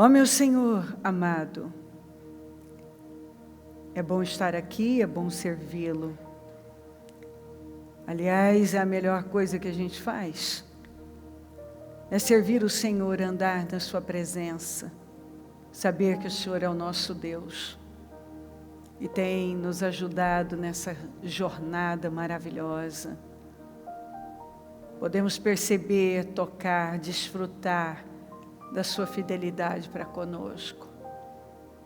Ó meu Senhor amado, é bom estar aqui, é bom servi-lo. Aliás, é a melhor coisa que a gente faz. É servir o Senhor, andar na sua presença, saber que o Senhor é o nosso Deus e tem nos ajudado nessa jornada maravilhosa. Podemos perceber, tocar, desfrutar da sua fidelidade para conosco.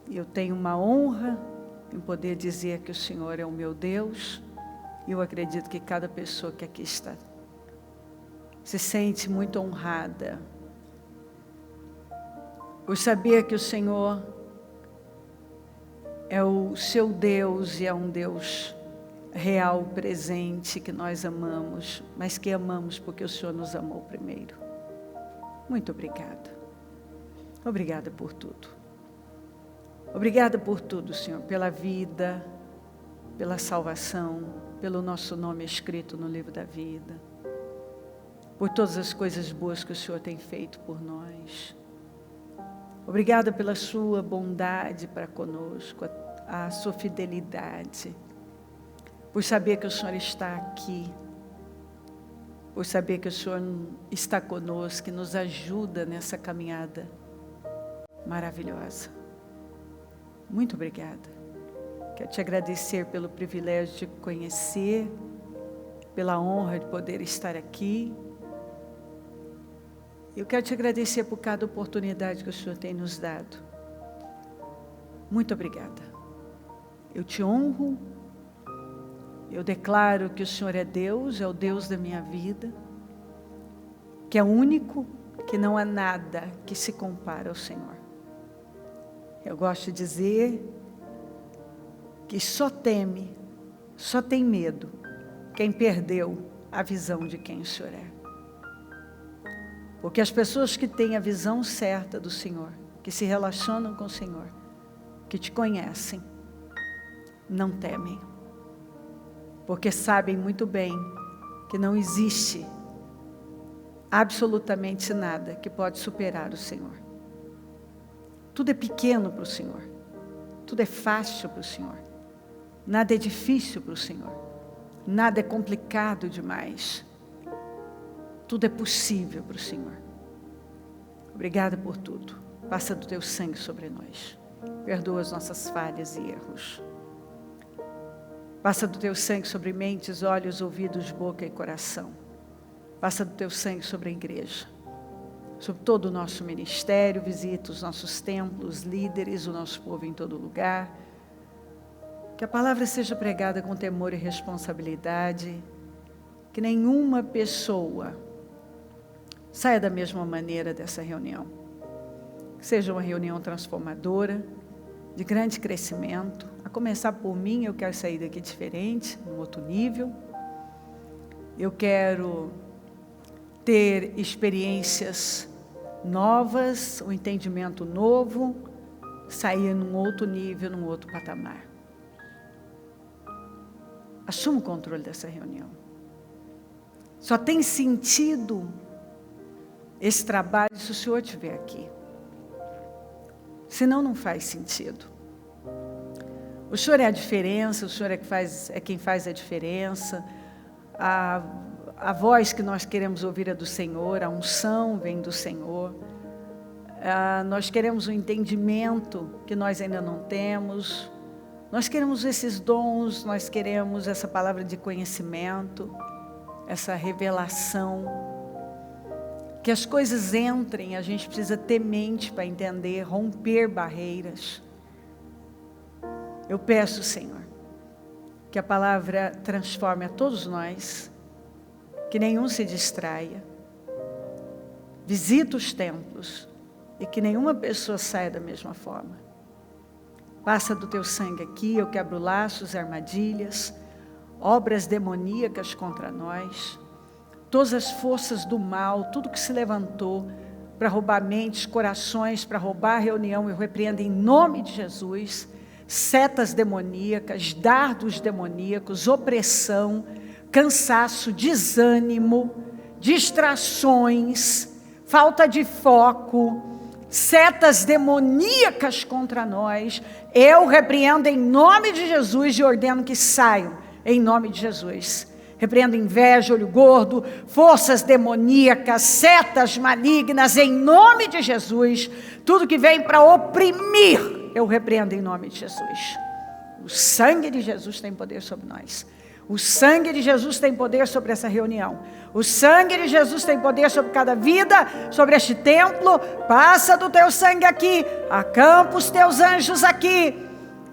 E eu tenho uma honra em poder dizer que o Senhor é o meu Deus, e eu acredito que cada pessoa que aqui está se sente muito honrada por saber que o Senhor é o seu Deus e é um Deus real, presente, que nós amamos, mas que amamos porque o Senhor nos amou primeiro. Muito obrigada. Obrigada por tudo. Obrigada por tudo, Senhor, pela vida, pela salvação, pelo nosso nome escrito no livro da vida, por todas as coisas boas que o Senhor tem feito por nós. Obrigada pela sua bondade para conosco, a sua fidelidade, por saber que o Senhor está aqui, por saber que o Senhor está conosco, que nos ajuda nessa caminhada maravilhosa. Muito obrigada. Quero te agradecer pelo privilégio de conhecer, pela honra de poder estar aqui. Eu quero te agradecer por cada oportunidade que o Senhor tem nos dado. Muito obrigada. Eu te honro. Eu declaro que o Senhor é Deus, é o Deus da minha vida, que é único, que não há nada que se compara ao Senhor. Eu gosto de dizer que só teme, só tem medo quem perdeu a visão de quem o Senhor é. Porque as pessoas que têm a visão certa do Senhor, que se relacionam com o Senhor, que te conhecem, não temem. Porque sabem muito bem que não existe absolutamente nada que pode superar o Senhor. Tudo é pequeno para o Senhor. Tudo é fácil para o Senhor. Nada é difícil para o Senhor. Nada é complicado demais. Tudo é possível para o Senhor. Obrigada por tudo. Passa do teu sangue sobre nós. Perdoa as nossas falhas e erros. Passa do teu sangue sobre mentes, olhos, ouvidos, boca e coração. Passa do teu sangue sobre a igreja. Sobre todo o nosso ministério, visita os nossos templos, líderes, o nosso povo em todo lugar. Que a palavra seja pregada com temor e responsabilidade. Que nenhuma pessoa saia da mesma maneira dessa reunião. Que seja uma reunião transformadora, de grande crescimento. A começar por mim, eu quero sair daqui diferente, num outro nível. Eu quero ter experiências novas, um entendimento novo, sair num outro nível, num outro patamar. Assuma o controle dessa reunião. Só tem sentido esse trabalho se o Senhor estiver aqui. Senão não faz sentido. O Senhor é a diferença, o Senhor é quem faz a diferença. A voz que nós queremos ouvir é do Senhor, a unção vem do Senhor. Nós queremos um entendimento que nós ainda não temos. Nós queremos esses dons, nós queremos essa palavra de conhecimento, essa revelação. Que as coisas entrem, a gente precisa ter mente para entender, romper barreiras. Eu peço, Senhor, que a palavra transforme a todos nós, que nenhum se distraia, visita os templos e que nenhuma pessoa saia da mesma forma. Passa do teu sangue aqui, eu quebro laços, armadilhas, obras demoníacas contra nós, todas as forças do mal, tudo que se levantou para roubar mentes, corações, para roubar a reunião, eu repreendo em nome de Jesus, setas demoníacas, dardos demoníacos, opressão, cansaço, desânimo, distrações, falta de foco, setas demoníacas contra nós, eu repreendo em nome de Jesus e ordeno que saiam em nome de Jesus. Repreendo inveja, olho gordo, forças demoníacas, setas malignas, em nome de Jesus. Tudo que vem para oprimir, eu repreendo em nome de Jesus. O sangue de Jesus tem poder sobre nós. O sangue de Jesus tem poder sobre essa reunião. O sangue de Jesus tem poder sobre cada vida, sobre este templo. Passa do teu sangue aqui, acampa os teus anjos aqui.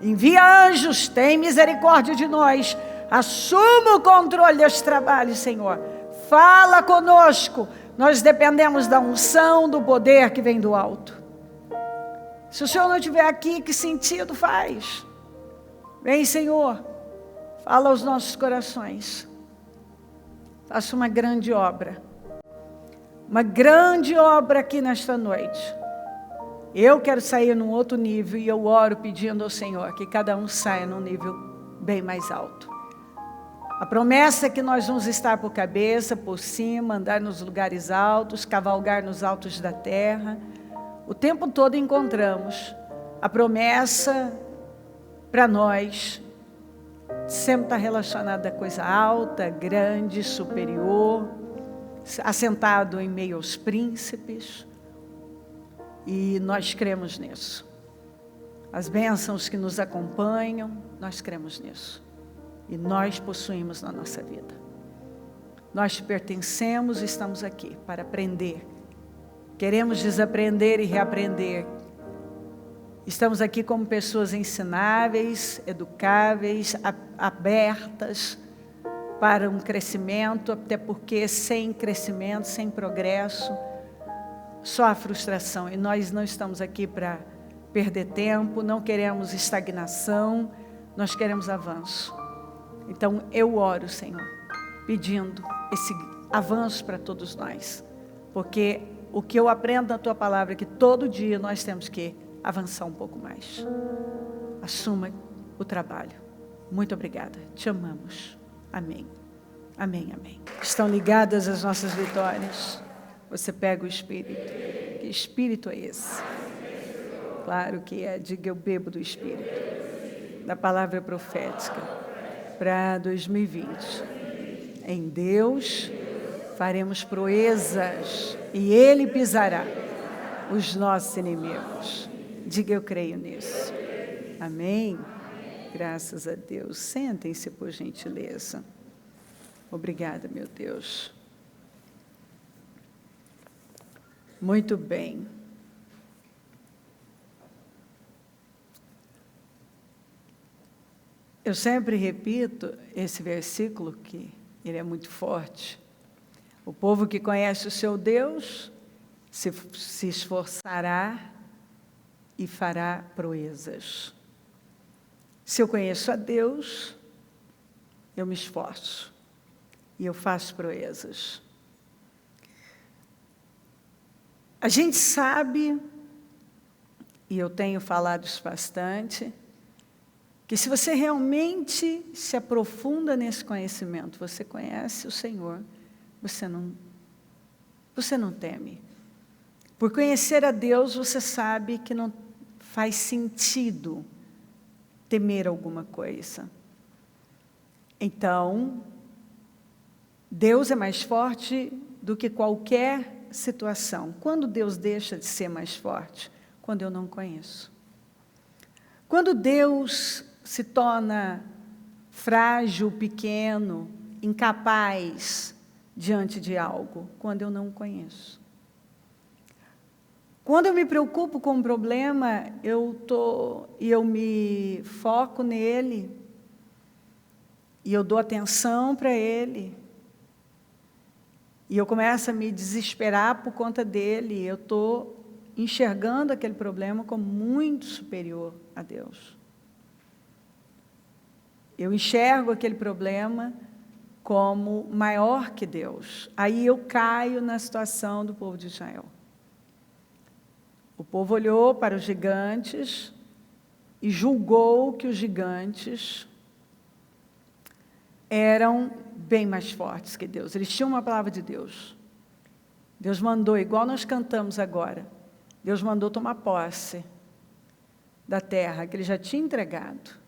Envia anjos, tem misericórdia de nós. Assuma o controle deste trabalho, Senhor. Fala conosco. Nós dependemos da unção, do poder que vem do alto. Se o Senhor não estiver aqui, que sentido faz? Vem, Senhor, fala aos nossos corações. Faça uma grande obra. Uma grande obra aqui nesta noite. Eu quero sair num outro nível e eu oro pedindo ao Senhor que cada um saia num nível bem mais alto. A promessa é que nós vamos estar por cabeça, por cima, andar nos lugares altos, cavalgar nos altos da terra. O tempo todo encontramos a promessa para nós, sempre está relacionada a coisa alta, grande, superior, assentado em meio aos príncipes, e nós cremos nisso. As bênçãos que nos acompanham, nós cremos nisso. E nós possuímos na nossa vida. Nós te pertencemos e estamos aqui para aprender. Queremos desaprender e reaprender. Estamos aqui como pessoas ensináveis, educáveis, abertas para um crescimento, até porque sem crescimento, sem progresso, só há frustração. E nós não estamos aqui para perder tempo, não queremos estagnação, nós queremos avanço. Então eu oro, Senhor, pedindo esse avanço para todos nós, porque o que eu aprendo na Tua Palavra é que todo dia nós temos que avançar um pouco mais. Assuma o trabalho. Muito obrigada, te amamos. Amém, amém, amém. Estão ligadas as nossas vitórias? Você pega o Espírito. Que Espírito é esse? Claro que é, diga eu bebo do Espírito, da palavra profética. Para 2020, em Deus faremos proezas e Ele pisará os nossos inimigos. Diga eu creio nisso. Amém? Graças a Deus. Sentem-se por gentileza. Obrigada, meu Deus. Muito bem. Eu sempre repito esse versículo, que ele é muito forte. O povo que conhece o seu Deus se esforçará e fará proezas. Se eu conheço a Deus, eu me esforço e eu faço proezas. A gente sabe, e eu tenho falado isso bastante, que se você realmente se aprofunda nesse conhecimento, você conhece o Senhor, você não teme. Por conhecer a Deus, você sabe que não faz sentido temer alguma coisa. Então, Deus é mais forte do que qualquer situação. Quando Deus deixa de ser mais forte? Quando eu não conheço. Quando Deus se torna frágil, pequeno, incapaz diante de algo, quando eu não o conheço. Quando eu me preocupo com um problema, eu me foco nele, e eu dou atenção para ele, e eu começo a me desesperar por conta dele, eu estou enxergando aquele problema como muito superior a Deus. Eu enxergo aquele problema como maior que Deus. Aí eu caio na situação do povo de Israel. O povo olhou para os gigantes e julgou que os gigantes eram bem mais fortes que Deus. Eles tinham uma palavra de Deus. Deus mandou, igual nós cantamos agora, Deus mandou tomar posse da terra que Ele já tinha entregado.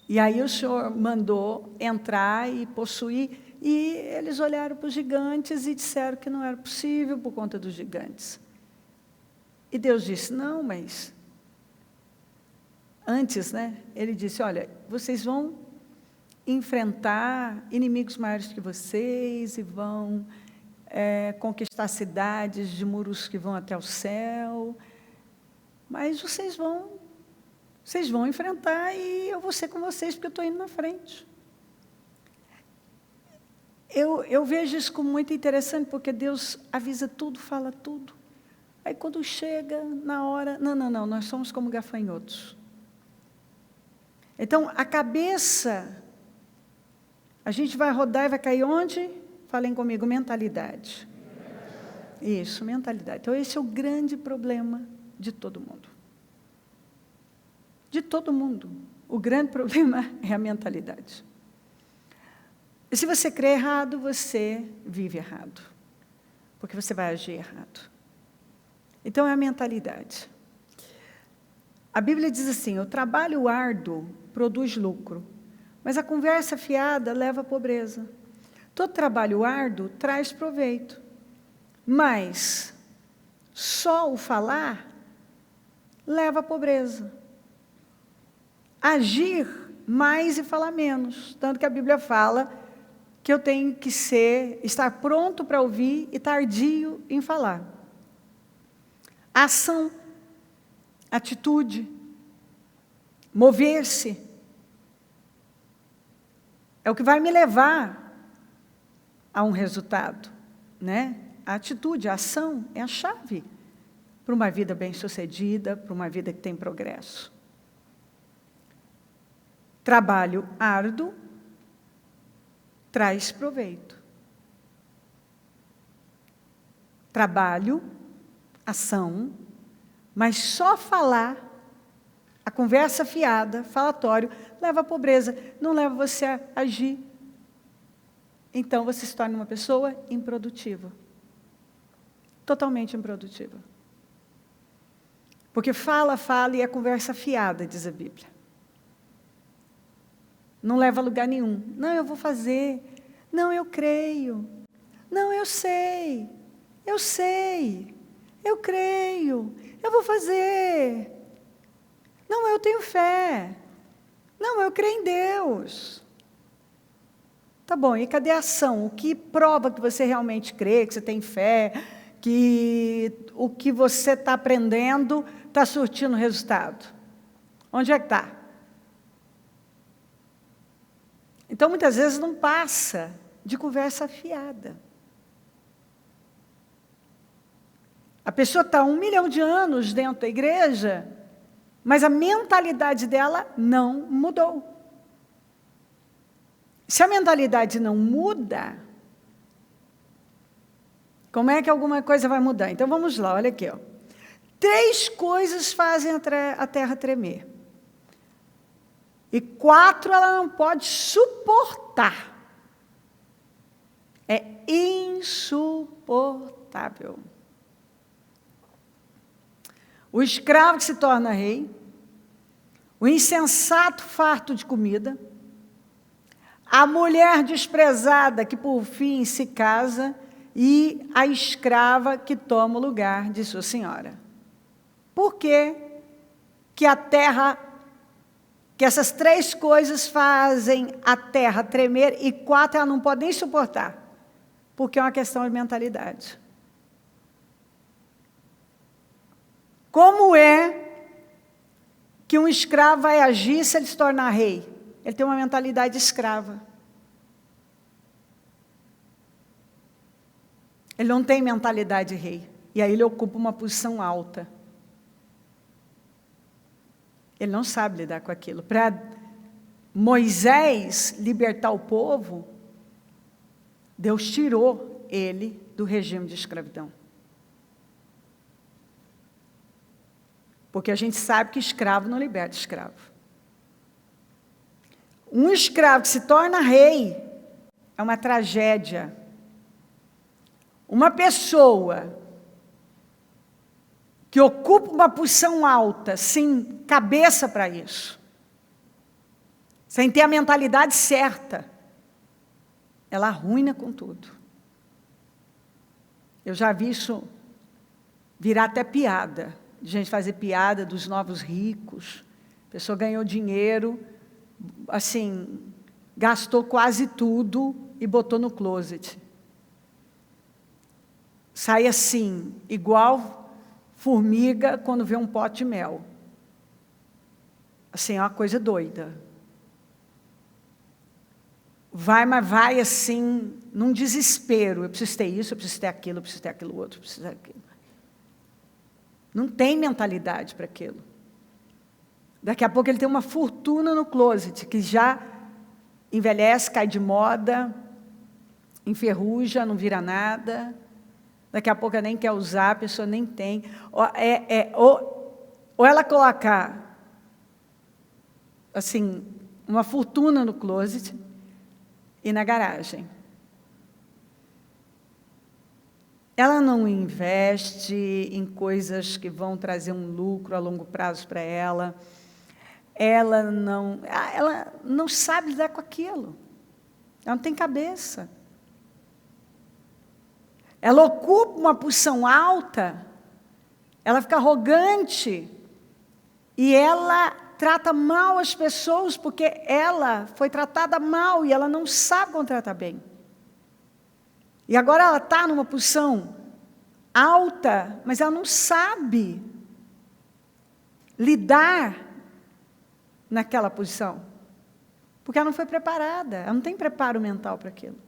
E aí o Senhor mandou entrar e possuir, e eles olharam para os gigantes e disseram que não era possível por conta dos gigantes. E Deus disse, não, mas... Antes, né? Ele disse, olha, vocês vão enfrentar inimigos maiores que vocês e vão conquistar cidades de muros que vão até o céu, mas vocês vão enfrentar e eu vou ser com vocês porque eu estou indo na frente. Eu vejo isso como muito interessante, porque Deus avisa tudo, fala tudo. Aí quando chega na hora, não, nós somos como gafanhotos. Então, a cabeça, a gente vai rodar e vai cair onde? Falem comigo, mentalidade. Isso, mentalidade. Então, esse é o grande problema de todo mundo. De todo mundo. O grande problema é a mentalidade. E se você crê errado, você vive errado. Porque você vai agir errado. Então, é a mentalidade. A Bíblia diz assim, o trabalho árduo produz lucro, mas a conversa fiada leva à pobreza. Todo trabalho árduo traz proveito, mas só o falar leva à pobreza. Agir mais e falar menos. Tanto que a Bíblia fala que eu tenho que estar pronto para ouvir e tardio em falar. Ação, atitude, mover-se, é o que vai me levar a um resultado, né? A atitude, a ação é a chave para uma vida bem-sucedida, para uma vida que tem progresso. Trabalho árduo traz proveito. Trabalho, ação, mas só falar, a conversa fiada, falatório, leva à pobreza, não leva você a agir. Então, você se torna uma pessoa improdutiva. Totalmente improdutiva. Porque fala e é conversa fiada, diz a Bíblia. Não leva a lugar nenhum. Não, eu vou fazer. Não, eu creio. Não, eu sei. Eu sei. Eu creio. Eu vou fazer. Não, eu tenho fé. Não, eu creio em Deus. Tá bom, e cadê a ação? O que prova que você realmente crê, que você tem fé, que o que você está aprendendo está surtindo resultado? Onde é que está? Então, muitas vezes não passa de conversa fiada. A pessoa está 1 milhão de anos dentro da igreja, mas a mentalidade dela não mudou. Se a mentalidade não muda, como é que alguma coisa vai mudar? Então, vamos lá, olha aqui. 3 coisas fazem a terra tremer. E 4 ela não pode suportar. É insuportável. O escravo que se torna rei, o insensato farto de comida, a mulher desprezada que por fim se casa e a escrava que toma o lugar de sua senhora. Por que a terra, que essas 3 coisas fazem a terra tremer e 4 ela não pode nem suportar? Porque é uma questão de mentalidade. Como é que um escravo vai agir se ele se tornar rei? Ele tem uma mentalidade escrava. Ele não tem mentalidade de rei. E aí ele ocupa uma posição alta. Ele não sabe lidar com aquilo. Para Moisés libertar o povo, Deus tirou ele do regime de escravidão. Porque a gente sabe que escravo não liberta escravo. Um escravo que se torna rei é uma tragédia. Uma pessoa que ocupa uma posição alta, sem cabeça para isso, sem ter a mentalidade certa, ela arruina com tudo. Eu já vi isso virar até piada, de gente fazer piada dos novos ricos. A pessoa ganhou dinheiro, assim, gastou quase tudo e botou no closet. Sai assim, igual formiga quando vê um pote de mel. Assim, é uma coisa doida. Vai, mas vai assim, num desespero. Eu preciso ter isso, eu preciso ter aquilo, eu preciso ter aquilo outro, eu preciso ter aquilo. Não tem mentalidade para aquilo. Daqui a pouco ele tem uma fortuna no closet, que já envelhece, cai de moda, enferruja, não vira nada. Daqui a pouco ela nem quer usar, a pessoa nem tem. Ou ela colocar, assim, uma fortuna no closet e na garagem. Ela não investe em coisas que vão trazer um lucro a longo prazo para ela. Ela não sabe lidar com aquilo. Ela não tem cabeça. Ela ocupa uma posição alta, ela fica arrogante, e ela trata mal as pessoas, porque ela foi tratada mal, e ela não sabe como tratar bem. E agora ela está numa posição alta, mas ela não sabe lidar naquela posição, porque ela não foi preparada, ela não tem preparo mental para aquilo.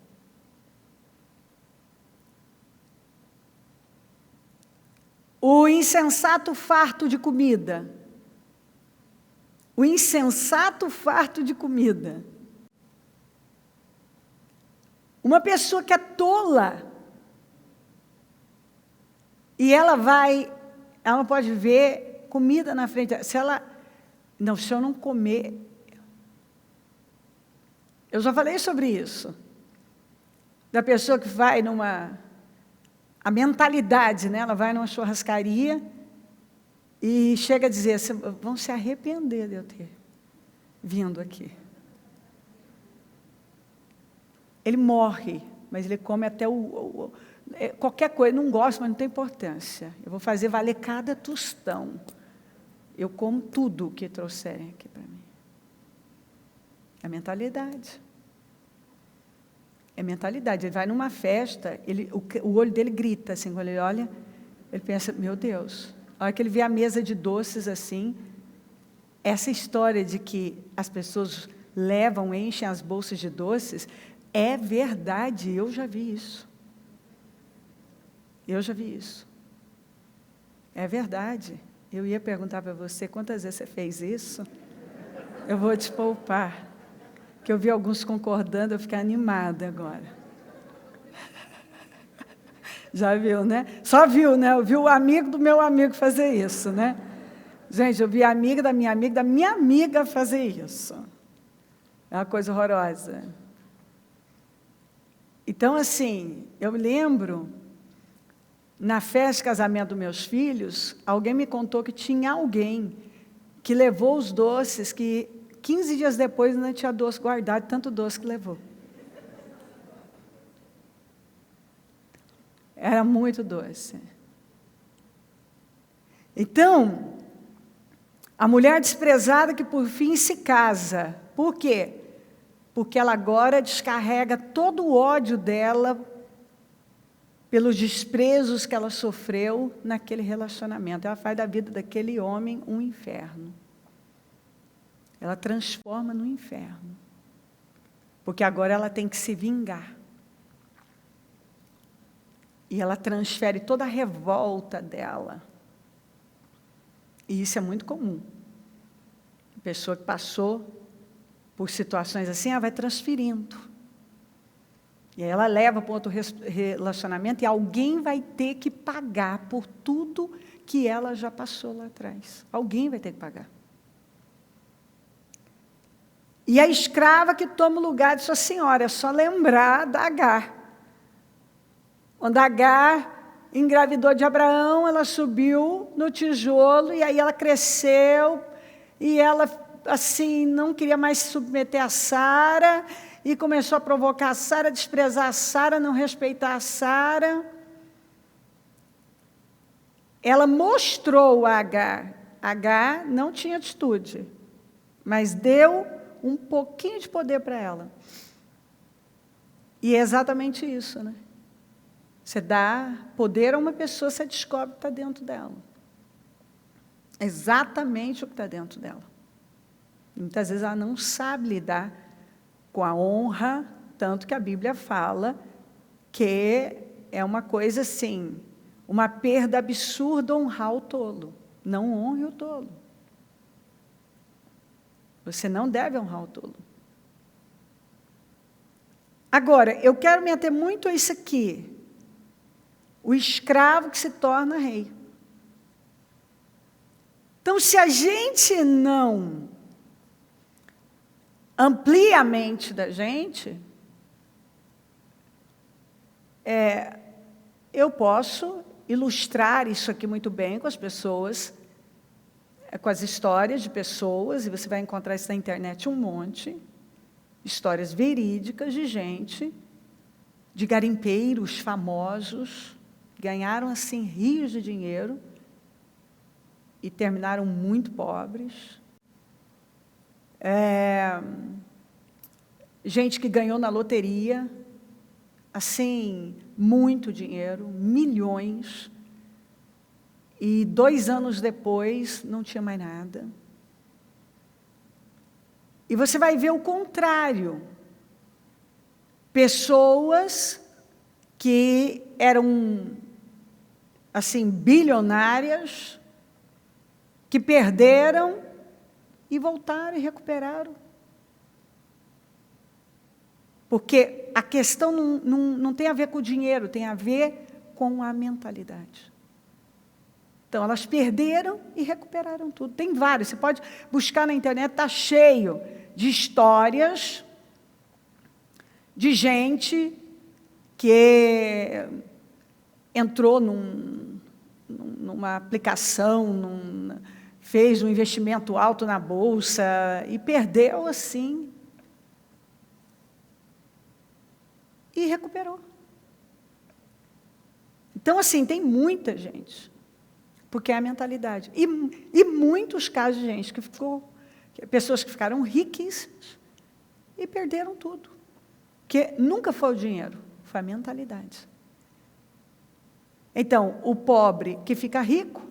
O insensato farto de comida. O insensato farto de comida. Uma pessoa que é tola, e ela não pode ver comida na frente. Se eu não comer. Eu já falei sobre isso. Da pessoa que vai a mentalidade, né? Ela vai numa churrascaria e chega a dizer, vão se arrepender de eu ter vindo aqui. Ele morre, mas ele come até qualquer coisa, não gosta, mas não tem importância. Eu vou fazer valer cada tostão. Eu como tudo que trouxerem aqui para mim. É mentalidade. É mentalidade. Ele vai numa festa, o olho dele grita, assim, quando ele olha, ele pensa, meu Deus. A hora que ele vê a mesa de doces assim, essa história de que as pessoas enchem as bolsas de doces, é verdade, eu já vi isso. Eu já vi isso. É verdade. Eu ia perguntar para você, quantas vezes você fez isso? Eu vou te poupar. Que eu vi alguns concordando, eu fiquei animada agora. Já viu, né? Só viu, né? Eu vi o amigo do meu amigo fazer isso, né? Gente, eu vi a amiga da minha amiga fazer isso. É uma coisa horrorosa. Então, assim, eu me lembro, na festa de casamento dos meus filhos, alguém me contou que tinha alguém que levou os doces que 15 dias depois não tinha doce guardado, tanto doce que levou. Era muito doce. Então, a mulher desprezada que por fim se casa. Por quê? Porque ela agora descarrega todo o ódio dela pelos desprezos que ela sofreu naquele relacionamento. Ela faz da vida daquele homem um inferno. Ela transforma no inferno. Porque agora ela tem que se vingar. E ela transfere toda a revolta dela. E isso é muito comum. A pessoa que passou por situações assim, ela vai transferindo. E aí ela leva para outro relacionamento e alguém vai ter que pagar por tudo que ela já passou lá atrás. Alguém vai ter que pagar. E a escrava que toma o lugar de sua senhora, é só lembrar da Agar. Quando Agar engravidou de Abraão, ela subiu no tijolo, e aí ela cresceu, e ela, assim, não queria mais se submeter a Sara, e começou a provocar a Sara, desprezar a Sara, não respeitar a Sara. Ela mostrou a Agar. Agar não tinha atitude, mas deu um pouquinho de poder para ela. E é exatamente isso, né? Você dá poder a uma pessoa, você descobre o que está dentro dela. Exatamente o que está dentro dela. Muitas vezes ela não sabe lidar com a honra, tanto que a Bíblia fala que é uma coisa assim, uma perda absurda honrar o tolo. Não honre o tolo. Você não deve honrar o tolo. Agora, eu quero me ater muito a isso aqui. O escravo que se torna rei. Então, se a gente não amplia a mente da gente, eu posso ilustrar isso aqui muito bem com as pessoas, com as histórias de pessoas, e você vai encontrar isso na internet um monte, histórias verídicas de gente, de garimpeiros famosos, ganharam assim rios de dinheiro e terminaram muito pobres. Gente que ganhou na loteria, assim, muito dinheiro, milhões, e 2 anos depois não tinha mais nada. E você vai ver o contrário. Pessoas que eram, assim, bilionárias, que perderam e voltaram e recuperaram. Porque a questão não tem a ver com o dinheiro, tem a ver com a mentalidade. Então, elas perderam e recuperaram tudo. Tem vários, você pode buscar na internet, está cheio de histórias de gente que entrou numa aplicação, fez um investimento alto na bolsa e perdeu assim. E recuperou. Então, assim, tem muita gente, porque é a mentalidade. E muitos casos de gente pessoas que ficaram riquíssimas e perderam tudo. Porque nunca foi o dinheiro, foi a mentalidade. Então, o pobre que fica rico,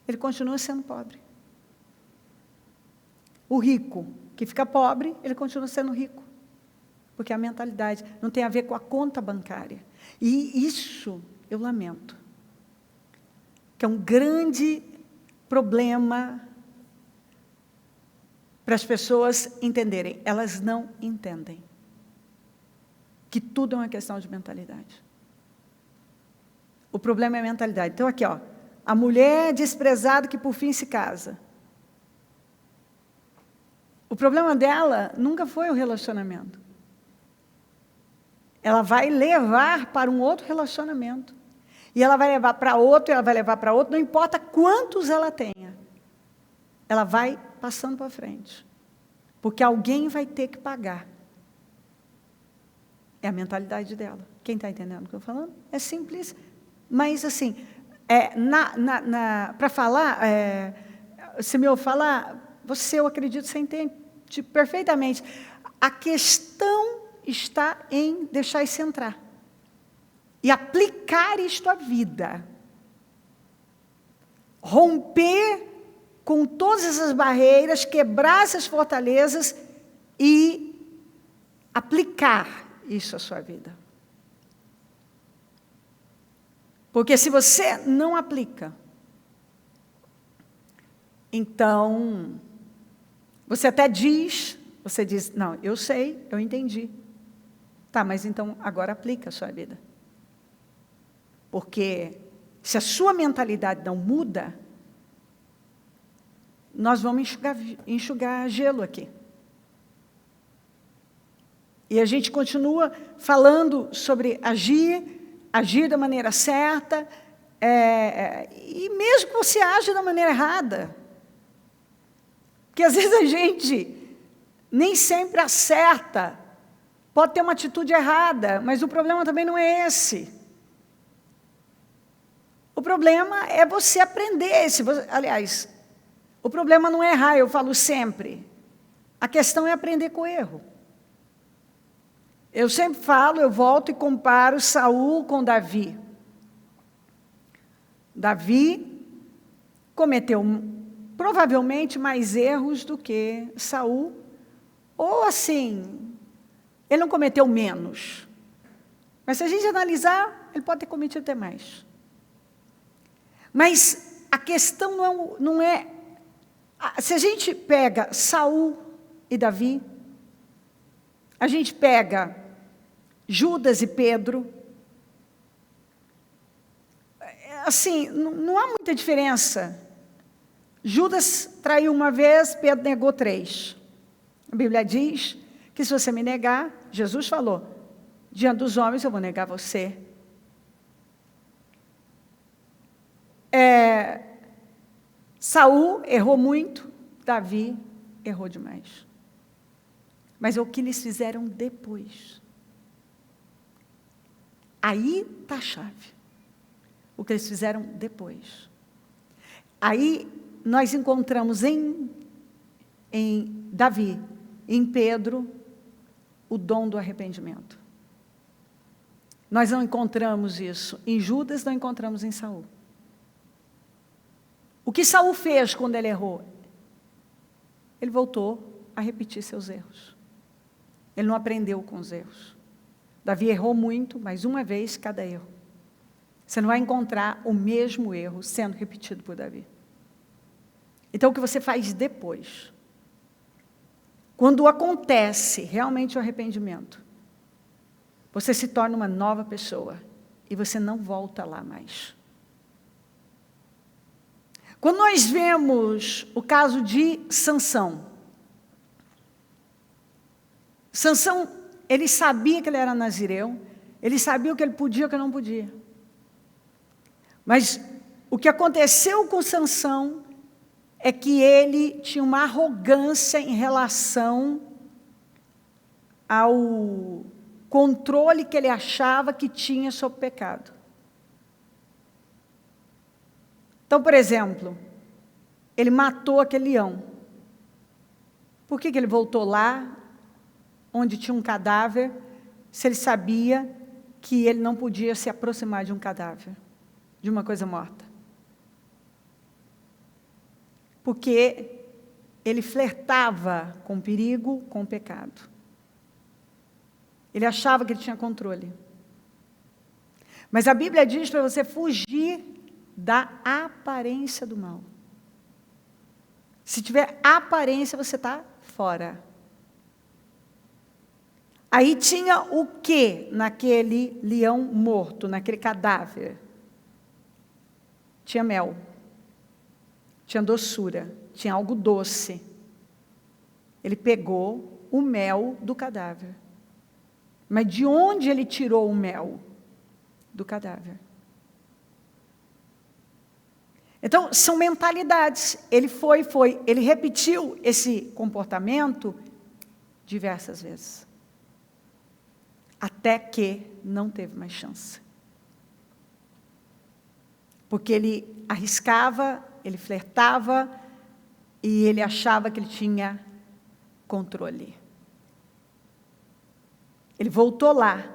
ele continua sendo pobre. O rico que fica pobre, ele continua sendo rico. Porque a mentalidade não tem a ver com a conta bancária. E isso, eu lamento, que é um grande problema para as pessoas entenderem. Elas não entendem que tudo é uma questão de mentalidade. O problema é a mentalidade. Então, aqui, ó, a mulher desprezada que por fim se casa. O problema dela nunca foi o relacionamento. Ela vai levar para um outro relacionamento. E ela vai levar para outro, ela vai levar para outro, não importa quantos ela tenha. Ela vai passando para frente. Porque alguém vai ter que pagar. É a mentalidade dela. Quem está entendendo o que eu estou falando? É simples. Mas, assim, para falar, se me ouve falar, eu acredito que você entende perfeitamente. A questão está em deixar isso entrar. E aplicar isto à vida. Romper com todas essas barreiras, quebrar essas fortalezas e aplicar isso à sua vida. Porque se você não aplica, então, você até diz, não, eu sei, eu entendi. Tá, mas então agora aplica a sua vida. Porque se a sua mentalidade não muda, nós vamos enxugar gelo aqui. E a gente continua falando sobre agir agir da maneira certa, e mesmo que você age da maneira errada. Porque às vezes a gente nem sempre acerta, pode ter uma atitude errada, mas o problema também não é esse. O problema é você aprender. Aliás, o problema não é errar, eu falo sempre. A questão é aprender com o erro. Eu sempre falo, eu volto e comparo Saul com Davi. Davi cometeu provavelmente mais erros do que Saul, ou assim, ele não cometeu menos. Mas se a gente analisar, ele pode ter cometido até mais. Mas a questão não é... Se a gente pega Saul e Davi, a gente pega Judas e Pedro, assim, não há muita diferença. Judas traiu uma vez, Pedro negou 3. A Bíblia diz que se você me negar, Jesus falou, diante dos homens eu vou negar você. Saul errou muito, Davi errou demais. Mas é o que eles fizeram depois. Aí está a chave. O que eles fizeram depois. Aí nós encontramos em Davi, em Pedro, o dom do arrependimento. Nós não encontramos isso em Judas, não encontramos em Saul. O que Saul fez quando ele errou? Ele voltou a repetir seus erros. Ele não aprendeu com os erros. Davi errou muito, mas uma vez cada erro. Você não vai encontrar o mesmo erro sendo repetido por Davi. Então, o que você faz depois? Quando acontece realmente o arrependimento, você se torna uma nova pessoa e você não volta lá mais. Quando nós vemos o caso de Sansão, Sansão, ele sabia que ele era nazireu, ele sabia o que ele podia e o que não podia. Mas o que aconteceu com Sansão é que ele tinha uma arrogância em relação ao controle que ele achava que tinha sobre o pecado. Então, por exemplo, ele matou aquele leão. Por que ele voltou lá, onde tinha um cadáver, se ele sabia que ele não podia se aproximar de um cadáver, de uma coisa morta? Porque ele flertava com o perigo, com o pecado. Ele achava que ele tinha controle. Mas a Bíblia diz para você fugir da aparência do mal. Se tiver aparência, você está fora. Aí tinha o que naquele leão morto, naquele cadáver? Tinha mel. Tinha doçura, tinha algo doce. Ele pegou o mel do cadáver. Mas de onde ele tirou o mel? Do cadáver. Então, são mentalidades. Ele repetiu esse comportamento diversas vezes. Até que não teve mais chance. Porque ele arriscava, ele flertava e ele achava que ele tinha controle. Ele voltou lá,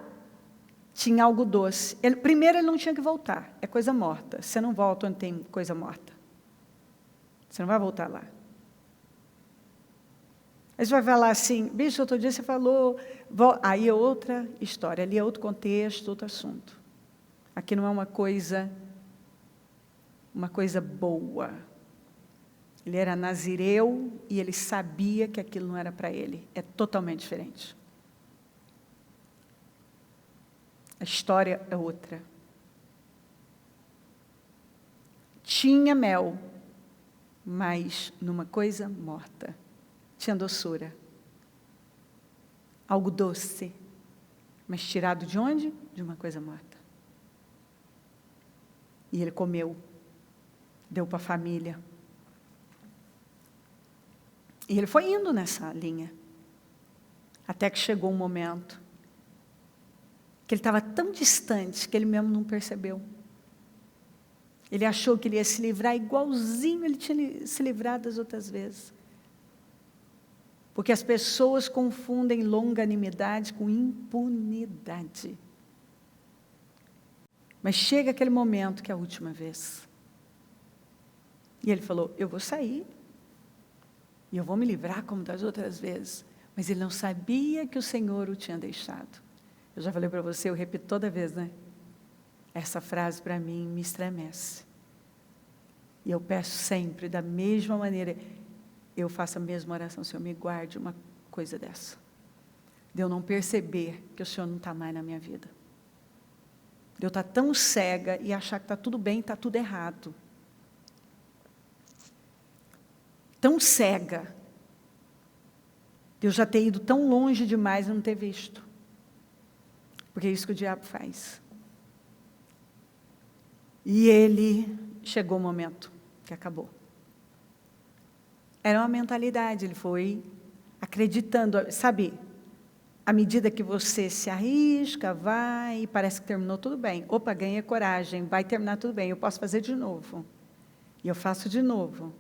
tinha algo doce. Primeiro ele não tinha que voltar, é coisa morta. Você não volta onde tem coisa morta. Você não vai voltar lá. Aí você vai falar assim, bicho, outro dia você falou, aí é outra história, ali é outro contexto, outro assunto. Aqui não é uma coisa boa. Ele era nazireu e ele sabia que aquilo não era para ele. É totalmente diferente. A história é outra. Tinha mel, mas numa coisa morta. Tinha doçura. Algo doce. Mas tirado de onde? De uma coisa morta. E ele comeu, deu para a família. E ele foi indo nessa linha. Até que chegou um momento que ele estava tão distante que ele mesmo não percebeu. Ele achou que ele ia se livrar igualzinho ele tinha se livrado das outras vezes. Porque as pessoas confundem longanimidade com impunidade. Mas chega aquele momento que é a última vez. E ele falou, eu vou sair. E eu vou me livrar como das outras vezes. Mas ele não sabia que o Senhor o tinha deixado. Eu já falei para você, eu repito toda vez, né? Essa frase para mim me estremece. E eu peço sempre, da mesma maneira, eu faço a mesma oração, Senhor, me guarde uma coisa dessa. De eu não perceber que o Senhor não está mais na minha vida. De eu estar tão cega e achar que está tudo bem e está tudo errado. Tão cega. De eu já ter ido tão longe demais e não ter visto. Porque é isso que o diabo faz. E ele, chegou o momento que acabou. Era uma mentalidade, ele foi acreditando, sabe, à medida que você se arrisca, vai, parece que terminou tudo bem. Opa, ganhei coragem, vai terminar tudo bem, eu posso fazer de novo. E eu faço de novo.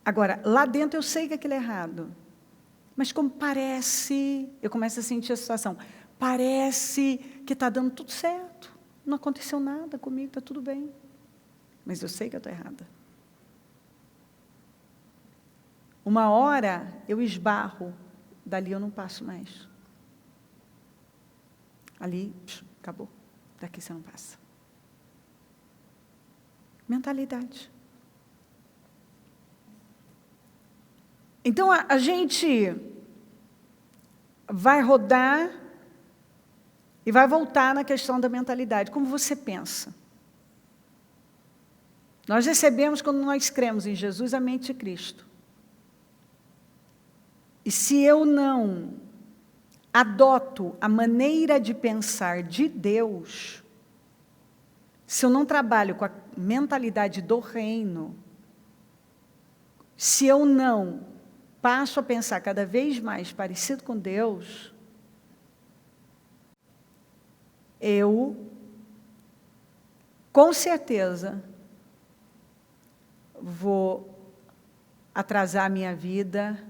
Agora, lá dentro eu sei que aquilo é errado. Mas como parece, eu começo a sentir a situação, parece que está dando tudo certo. Não aconteceu nada comigo, está tudo bem. Mas eu sei que eu estou errada. Uma hora eu esbarro, dali eu não passo mais. Ali, acabou. Daqui você não passa. Mentalidade. Então a gente vai rodar e vai voltar na questão da mentalidade. Como você pensa? Nós recebemos, quando nós cremos em Jesus, a mente de Cristo. E se eu não adoto a maneira de pensar de Deus, se eu não trabalho com a mentalidade do reino, se eu não passo a pensar cada vez mais parecido com Deus, eu, com certeza, vou atrasar a minha vida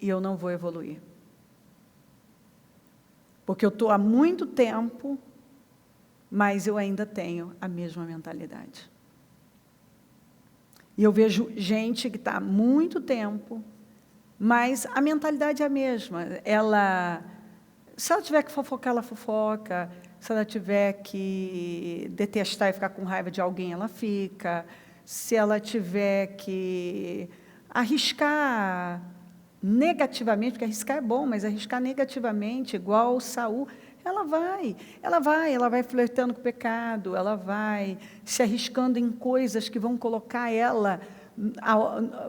e eu não vou evoluir. Porque eu estou há muito tempo, mas eu ainda tenho a mesma mentalidade. E eu vejo gente que está há muito tempo, mas a mentalidade é a mesma. Se ela tiver que fofocar, ela fofoca. Se ela tiver que detestar e ficar com raiva de alguém, ela fica. Se ela tiver que arriscar negativamente, porque arriscar é bom, mas arriscar negativamente, igual Saul, ela vai flertando com o pecado, ela vai se arriscando em coisas que vão colocar ela,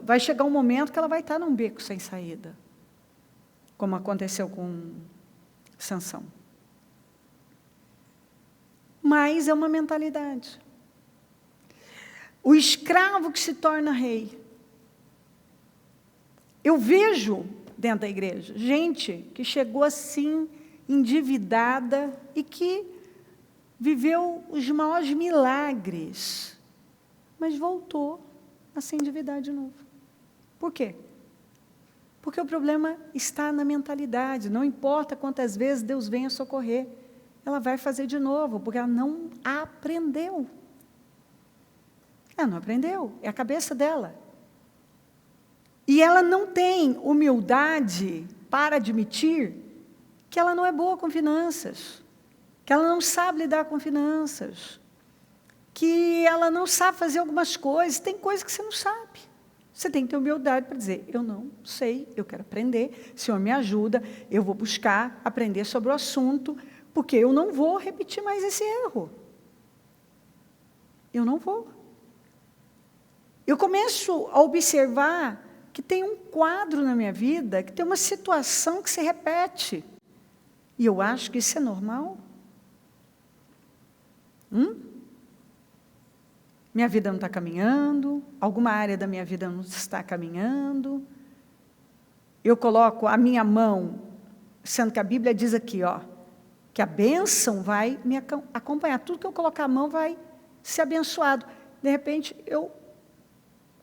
vai chegar um momento que ela vai estar num beco sem saída, como aconteceu com Sansão. Mas é uma mentalidade. O escravo que se torna rei. Eu vejo dentro da igreja gente que chegou assim, endividada e que viveu os maiores milagres, mas voltou a se endividar de novo. Por quê? Porque o problema está na mentalidade. Não importa quantas vezes Deus venha socorrer, ela vai fazer de novo, porque ela não aprendeu. Ela não aprendeu, é a cabeça dela. E ela não tem humildade para admitir que ela não é boa com finanças, que ela não sabe lidar com finanças, que ela não sabe fazer algumas coisas. Tem coisas que você não sabe. Você tem que ter humildade para dizer, eu não sei, eu quero aprender, o Senhor me ajuda, eu vou buscar aprender sobre o assunto, porque eu não vou repetir mais esse erro. Eu não vou. Eu começo a observar que tem um quadro na minha vida, que tem uma situação que se repete. E eu acho que isso é normal. minha vida não está caminhando, alguma área da minha vida não está caminhando, eu coloco a minha mão, sendo que a Bíblia diz aqui, ó, que a bênção vai me acompanhar, tudo que eu colocar a mão vai ser abençoado. De repente, eu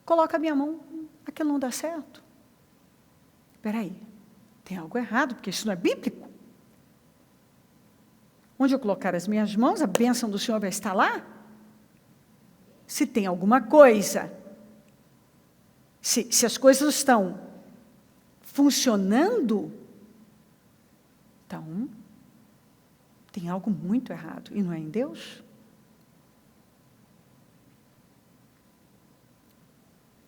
coloco a minha mão, aquilo não dá certo. Espera aí, tem algo errado, porque isso não é bíblico. Onde eu colocar as minhas mãos, a bênção do Senhor vai estar lá. Se tem alguma coisa, se as coisas estão funcionando, então, tem algo muito errado, e não é em Deus?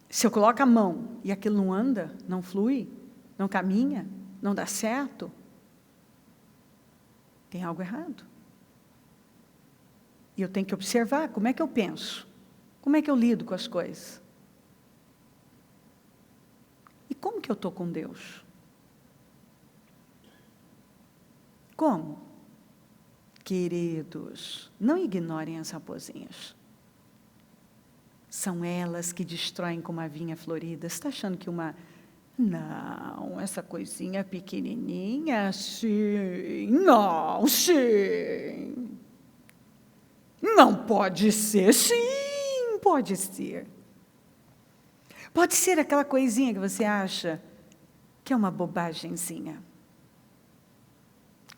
Se eu coloco a mão e aquilo não anda, não flui, não caminha, não dá certo, tem algo errado. E eu tenho que observar como é que eu penso, como é que eu lido com as coisas. E como que eu estou com Deus? Como? Queridos, não ignorem as raposinhas. São elas que destroem como a vinha florida. Você está achando que uma... Não, essa coisinha pequenininha, sim. Não, sim. Não pode ser, sim, pode ser. Pode ser aquela coisinha que você acha que é uma bobagemzinha.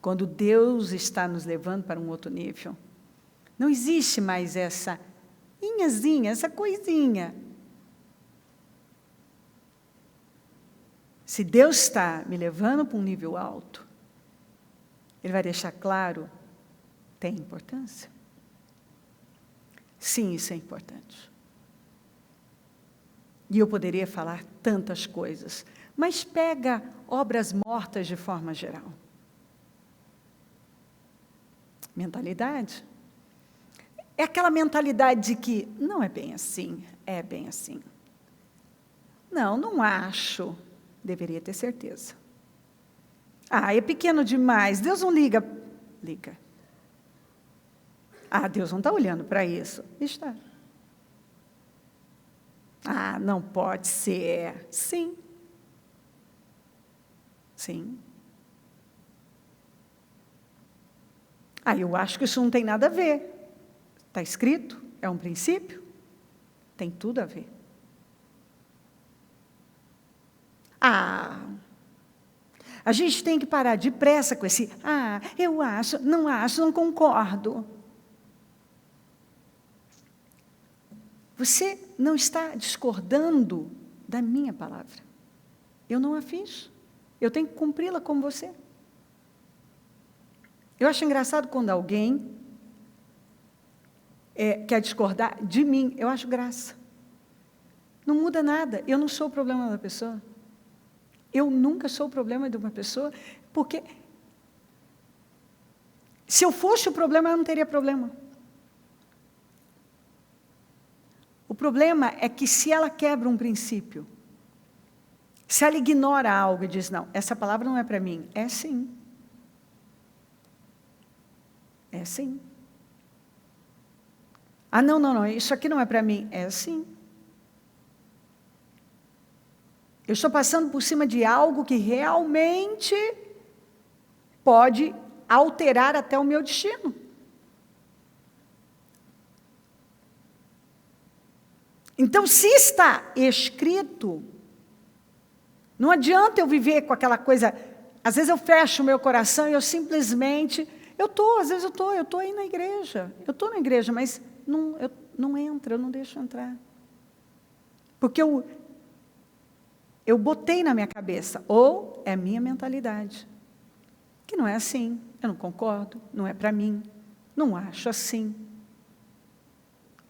Quando Deus está nos levando para um outro nível, não existe mais essa inhazinha, essa coisinha. Se Deus está me levando para um nível alto, Ele vai deixar claro, tem importância? Sim, isso é importante. E eu poderia falar tantas coisas, mas pega obras mortas de forma geral. Mentalidade. É aquela mentalidade de que não é bem assim, é bem assim. Não, não acho. Deveria ter certeza. Ah, é pequeno demais, Deus não liga. Liga. Ah, Deus não está olhando para isso. Está. Ah, não pode ser. Sim. Sim. Ah, eu acho que isso não tem nada a ver. Está escrito? É um princípio? Tem tudo a ver. Ah, a gente tem que parar depressa com esse, eu acho, não concordo. Você não está discordando da minha palavra. Eu não a fiz. Eu tenho que cumpri-la como você. Eu acho engraçado quando alguém quer discordar de mim. Eu acho graça. Não muda nada. Eu não sou o problema da pessoa. Eu nunca sou o problema de uma pessoa, porque se eu fosse o problema, eu não teria problema. O problema é que se ela quebra um princípio, se ela ignora algo e diz, não, essa palavra não é para mim, é sim. É sim. Ah, não, isso aqui não é para mim, é sim. Eu estou passando por cima de algo que realmente pode alterar até o meu destino. Então, se está escrito, não adianta eu viver com aquela coisa, às vezes eu fecho o meu coração e eu simplesmente, às vezes eu estou aí na igreja, mas eu não entro, eu não deixo entrar. Porque eu botei na minha cabeça, ou é minha mentalidade, que não é assim, eu não concordo, não é para mim, não acho assim.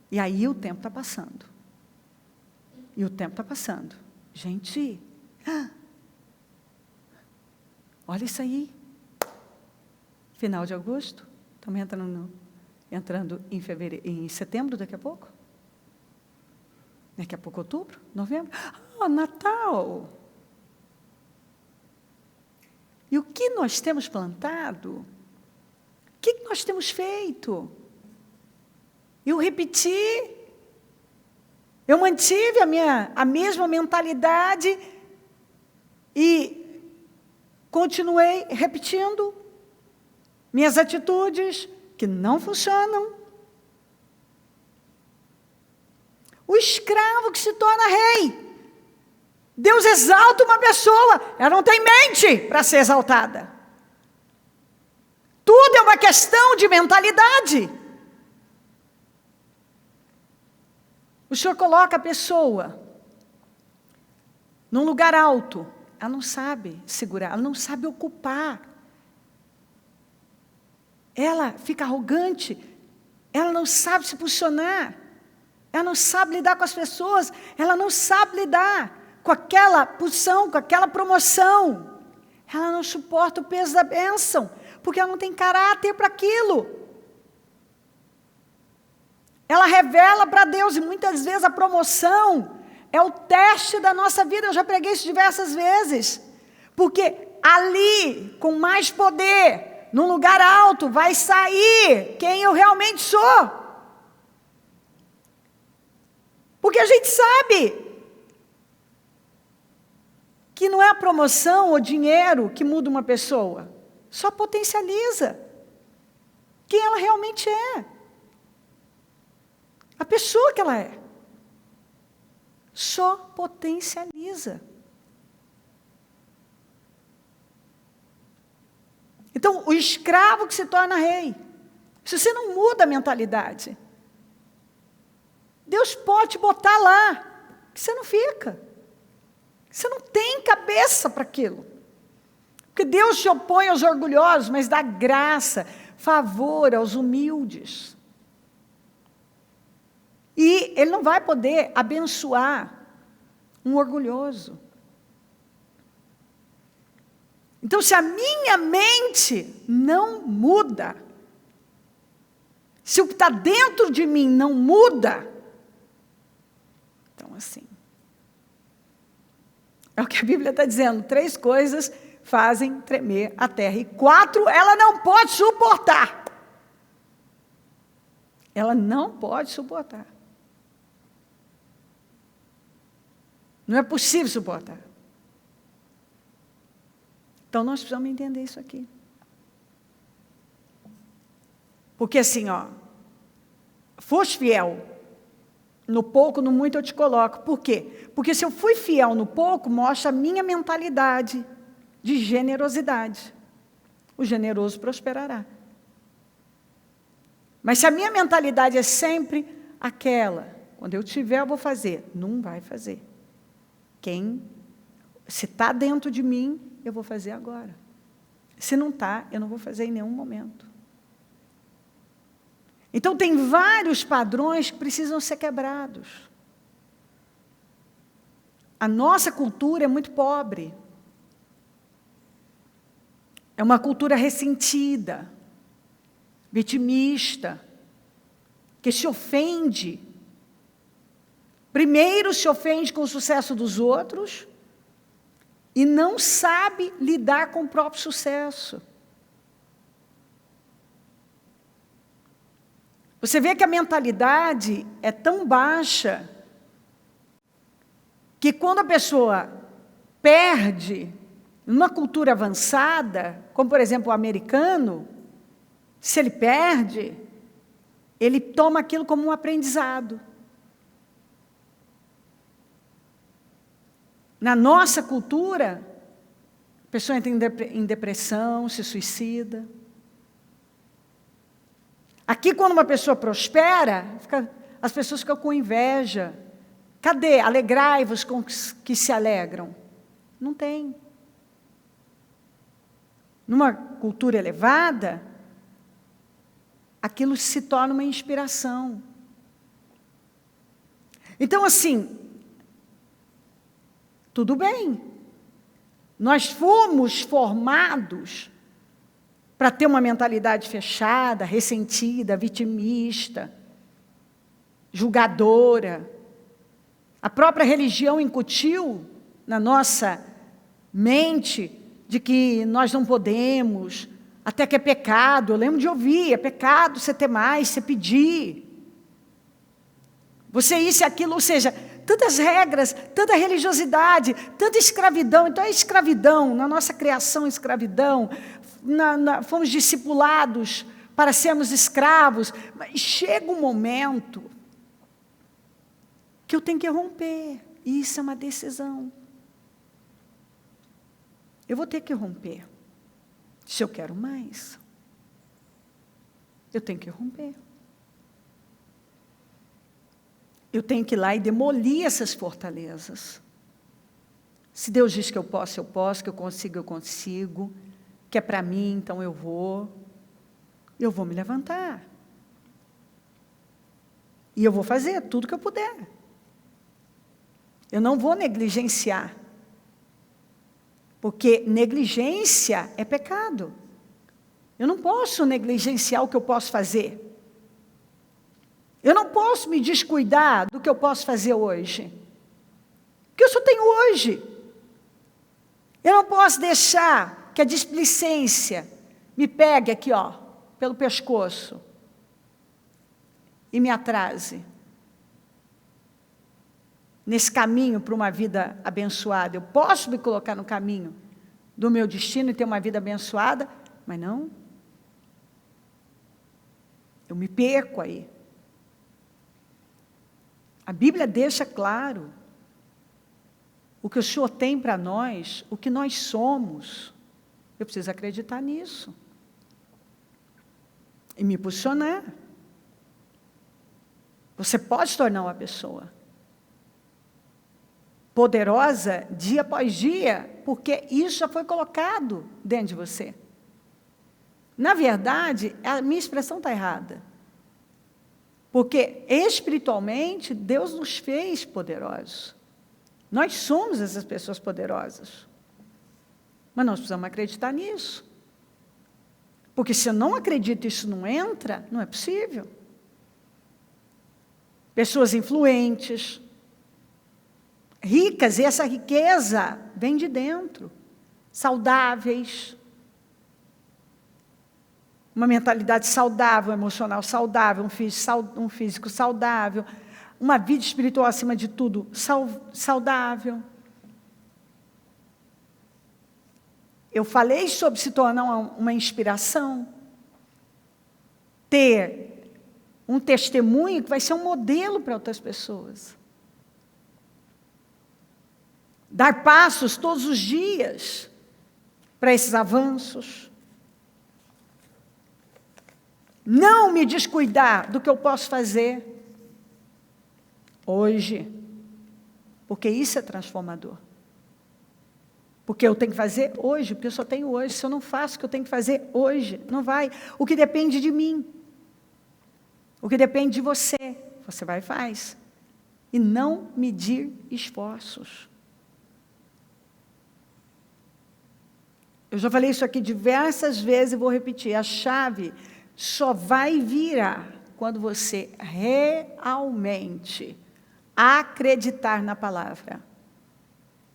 E aí o tempo está passando. E o tempo está passando. Gente, olha isso aí. Final de agosto, estamos entrando em setembro daqui a pouco. Daqui a pouco outubro, novembro. Natal. E o que nós temos plantado? O que nós temos feito? Eu repeti Eu mantive a mesma mentalidade e continuei repetindo minhas atitudes que não funcionam. O escravo que se torna rei. Deus exalta uma pessoa, ela não tem mente para ser exaltada. Tudo é uma questão de mentalidade. O Senhor coloca a pessoa num lugar alto, ela não sabe segurar, ela não sabe ocupar. Ela fica arrogante, ela não sabe se posicionar, ela não sabe lidar com as pessoas, ela não sabe lidar com aquela posição, com aquela promoção. Ela não suporta o peso da bênção, porque ela não tem caráter para aquilo. Ela revela para Deus, e muitas vezes a promoção é o teste da nossa vida. Eu já preguei isso diversas vezes. Porque ali, com mais poder, num lugar alto, vai sair quem eu realmente sou. Porque a gente sabe que não é a promoção ou dinheiro que muda uma pessoa. Só potencializa quem ela realmente é. A pessoa que ela é. Só potencializa. Então, o escravo que se torna rei. Se você não muda a mentalidade, Deus pode botar lá, que você não fica. Você não tem cabeça para aquilo. Porque Deus se opõe aos orgulhosos, mas dá graça, favor aos humildes. E Ele não vai poder abençoar um orgulhoso. Então, se a minha mente não muda, se o que está dentro de mim não muda, então assim, é o que a Bíblia está dizendo, 3 coisas fazem tremer a terra, e 4 ela não pode suportar. Ela não pode suportar. Não é possível suportar. Então, nós precisamos entender isso aqui. Porque assim, foste fiel no pouco, no muito eu te coloco. Por quê? Porque se eu fui fiel no pouco, mostra a minha mentalidade de generosidade. O generoso prosperará. Mas se a minha mentalidade é sempre aquela, quando eu tiver eu vou fazer, não vai fazer. Se está dentro de mim, eu vou fazer agora. Se não está, eu não vou fazer em nenhum momento. Então, tem vários padrões que precisam ser quebrados. A nossa cultura é muito pobre. É uma cultura ressentida, vitimista, que se ofende. Primeiro se ofende com o sucesso dos outros e não sabe lidar com o próprio sucesso. Você vê que a mentalidade é tão baixa que quando a pessoa perde numa cultura avançada, como por exemplo o americano, se ele perde, ele toma aquilo como um aprendizado. Na nossa cultura, a pessoa entra em depressão, se suicida. Aqui, quando uma pessoa prospera, as pessoas ficam com inveja. Cadê? Alegrai-vos com os que se alegram. Não tem. Numa cultura elevada, aquilo se torna uma inspiração. Então, assim, tudo bem. Nós fomos formados para ter uma mentalidade fechada, ressentida, vitimista, julgadora. A própria religião incutiu na nossa mente de que nós não podemos, até que é pecado. Eu lembro de ouvir, é pecado você ter mais, você pedir. Você isso e aquilo, ou seja, tantas regras, tanta religiosidade, tanta escravidão. Então é escravidão, na nossa criação escravidão, fomos discipulados para sermos escravos, mas chega um momento que eu tenho que romper, e isso é uma decisão. Eu vou ter que romper, se eu quero mais. Eu tenho que romper. Eu tenho que ir lá e demolir essas fortalezas. Se Deus diz que eu posso, que eu consigo, que é para mim, então eu vou me levantar. E eu vou fazer tudo que eu puder. Eu não vou negligenciar. Porque negligência é pecado. Eu não posso negligenciar o que eu posso fazer. Eu não posso me descuidar do que eu posso fazer hoje. Porque eu só tenho hoje. Eu não posso deixar que a displicência me pegue aqui, ó, pelo pescoço e me atrase nesse caminho para uma vida abençoada. Eu posso me colocar no caminho do meu destino e ter uma vida abençoada, mas não. Eu me perco aí. A Bíblia deixa claro o que o Senhor tem para nós, o que nós somos. Eu preciso acreditar nisso. E me posicionar. Você pode se tornar uma pessoa poderosa dia após dia, porque isso já foi colocado dentro de você. Na verdade, a minha expressão está errada. Porque espiritualmente, Deus nos fez poderosos. Nós somos essas pessoas poderosas. Mas nós precisamos acreditar nisso. Porque se eu não acredito e isso não entra, não é possível. Pessoas influentes, ricas, e essa riqueza vem de dentro. Saudáveis. Uma mentalidade saudável, emocional saudável, um físico saudável, uma vida espiritual, acima de tudo, saudável. Eu falei sobre se tornar uma inspiração, ter um testemunho que vai ser um modelo para outras pessoas. Dar passos todos os dias para esses avanços. Não me descuidar do que eu posso fazer hoje, porque isso é transformador. Porque eu tenho que fazer hoje, porque eu só tenho hoje. Se eu não faço o que eu tenho que fazer hoje, não vai. O que depende de mim, o que depende de você, você vai e faz. E não medir esforços. Eu já falei isso aqui diversas vezes e vou repetir. A chave só vai virar quando você realmente acreditar na palavra.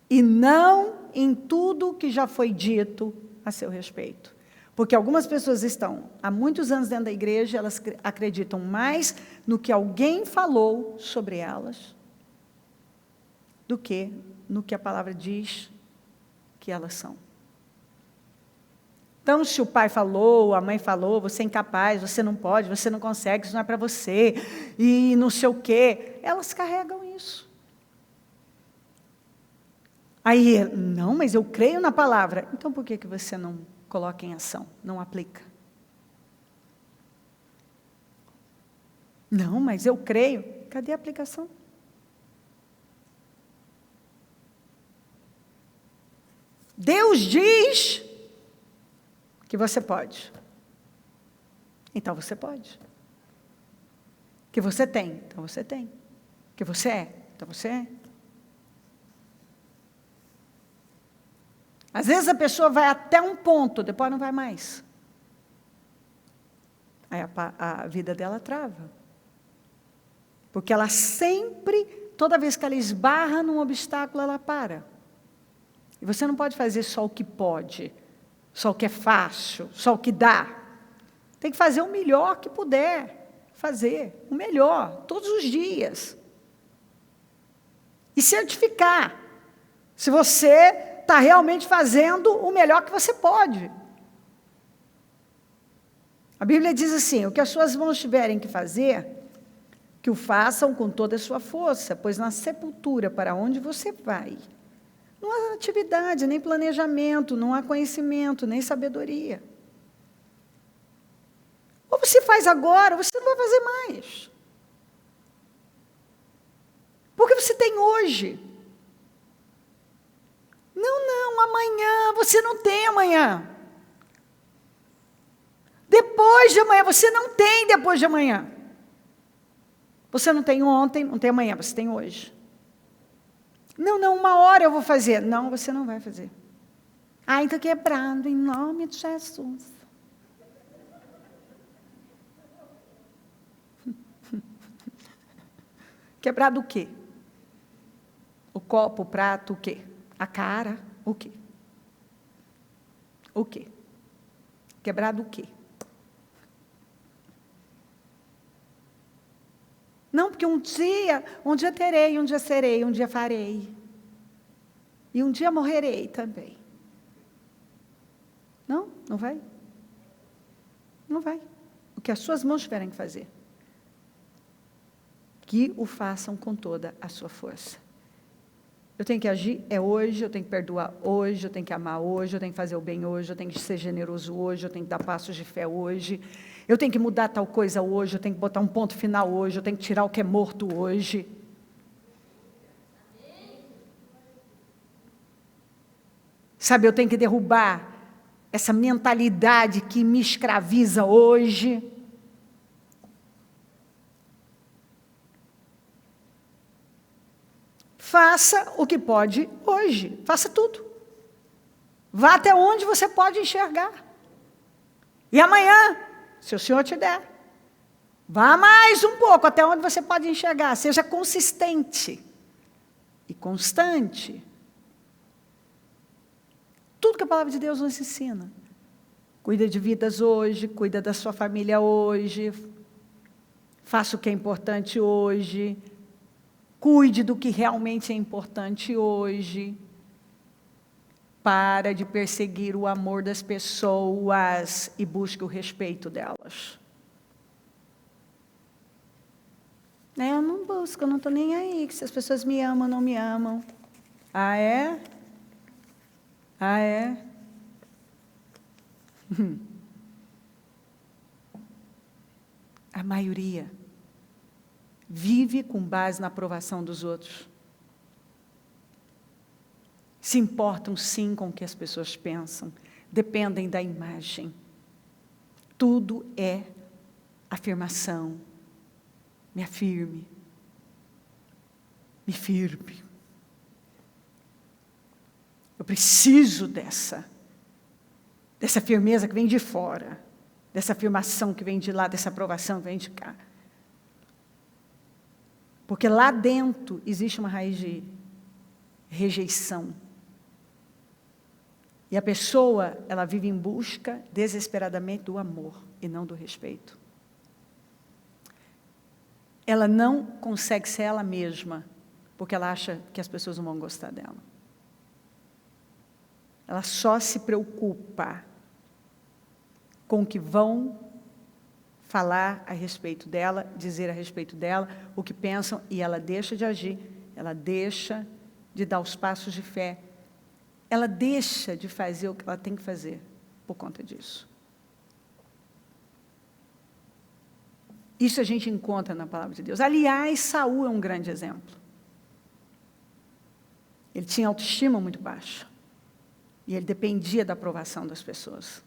E não em tudo que já foi dito a seu respeito. Porque algumas pessoas estão há muitos anos dentro da igreja, elas acreditam mais no que alguém falou sobre elas, do que no que a palavra diz que elas são. Então, se o pai falou, a mãe falou, você é incapaz, você não pode, você não consegue, isso não é para você, e não sei o quê, elas carregam isso. Aí, não, mas eu creio na palavra. Então, por que você não coloca em ação, não aplica? Não, mas eu creio. Cadê a aplicação? Deus diz que você pode. Então você pode. Que você tem, então você tem. Que você é, então você é. Às vezes a pessoa vai até um ponto, depois não vai mais. Aí a vida dela trava. Porque ela sempre, toda vez que ela esbarra num obstáculo, ela para. E você não pode fazer só o que pode, só o que é fácil, só o que dá. Tem que fazer o melhor que puder fazer, o melhor, todos os dias. e certificar se você está realmente fazendo o melhor que você pode. A Bíblia diz assim: o que as suas mãos tiverem que fazer, que o façam com toda a sua força, pois na sepultura para onde você vai, não há atividade, nem planejamento, não há conhecimento, nem sabedoria. Ou você faz agora, ou você não vai fazer mais. Porque você tem hoje. Não, amanhã, você não tem amanhã. Depois de amanhã, você não tem depois de amanhã. Você não tem ontem, não tem amanhã, você tem hoje. Não, uma hora eu vou fazer. Não, você não vai fazer. Ai, está quebrado, em nome de Jesus. Quebrado o quê? O copo, o prato, o quê? A cara, o quê? O quê? Quebrado o quê? Não, porque um dia terei, um dia serei, um dia farei. E um dia morrerei também. Não vai? Não vai. O que as suas mãos tiverem que fazer, que o façam com toda a sua força. Eu tenho que agir hoje, eu tenho que perdoar hoje, eu tenho que amar hoje, eu tenho que fazer o bem hoje, eu tenho que ser generoso hoje, eu tenho que dar passos de fé hoje, eu tenho que mudar tal coisa hoje, eu tenho que botar um ponto final hoje, eu tenho que tirar o que é morto hoje. Sabe, eu tenho que derrubar essa mentalidade que me escraviza hoje. Faça o que pode hoje. Faça tudo. Vá até onde você pode enxergar. E amanhã, se o Senhor te der, vá mais um pouco até onde você pode enxergar. Seja consistente e constante. Tudo que a palavra de Deus nos ensina. Cuida de vidas hoje, cuida da sua família hoje. Faça o que é importante hoje. Cuide do que realmente é importante hoje. Para de perseguir o amor das pessoas e busque o respeito delas. Eu não busco, eu não estou nem aí, que se as pessoas me amam ou não me amam. Ah, é? Ah, é? A maioria vive com base na aprovação dos outros. Se importam sim com o que as pessoas pensam, dependem da imagem. Tudo é afirmação. Me afirme. Me firme. Eu preciso dessa firmeza que vem de fora, dessa afirmação que vem de lá, dessa aprovação que vem de cá. Porque lá dentro existe uma raiz de rejeição. E a pessoa, ela vive em busca desesperadamente do amor e não do respeito. Ela não consegue ser ela mesma, porque ela acha que as pessoas não vão gostar dela. Ela só se preocupa com o que vão falar a respeito dela, dizer a respeito dela, o que pensam, e ela deixa de agir, ela deixa de dar os passos de fé, ela deixa de fazer o que ela tem que fazer por conta disso. Isso a gente encontra na palavra de Deus. Aliás, Saul é um grande exemplo. Ele tinha autoestima muito baixa. E ele dependia da aprovação das pessoas.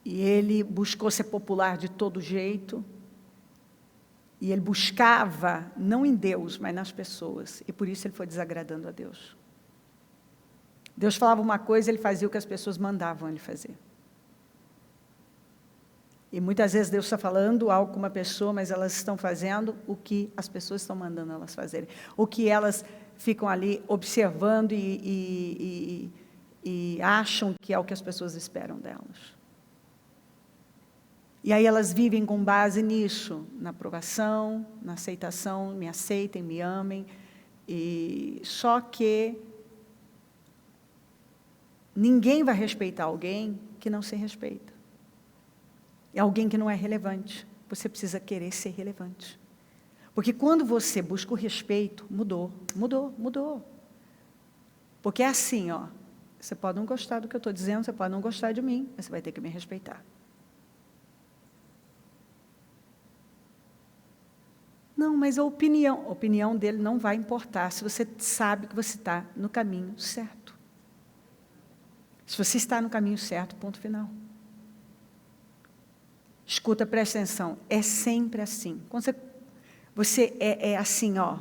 E ele buscou ser popular de todo jeito. E ele buscava, não em Deus, mas nas pessoas. E por isso ele foi desagradando a Deus. Deus falava uma coisa, ele fazia o que as pessoas mandavam ele fazer. E muitas vezes Deus está falando algo com uma pessoa, mas elas estão fazendo o que as pessoas estão mandando elas fazerem. O que elas ficam ali observando e acham que é o que as pessoas esperam delas. E aí elas vivem com base nisso, na aprovação, na aceitação, me aceitem, me amem. E só que ninguém vai respeitar alguém que não se respeita. É alguém que não é relevante. Você precisa querer ser relevante. Porque quando você busca o respeito, mudou. Porque é assim, ó. Você pode não gostar do que eu estou dizendo, você pode não gostar de mim, mas você vai ter que me respeitar. Não, mas a opinião dele não vai importar se você sabe que você está no caminho certo. Se você está no caminho certo, ponto final. Escuta, presta atenção, é sempre assim. Quando você é assim, ó,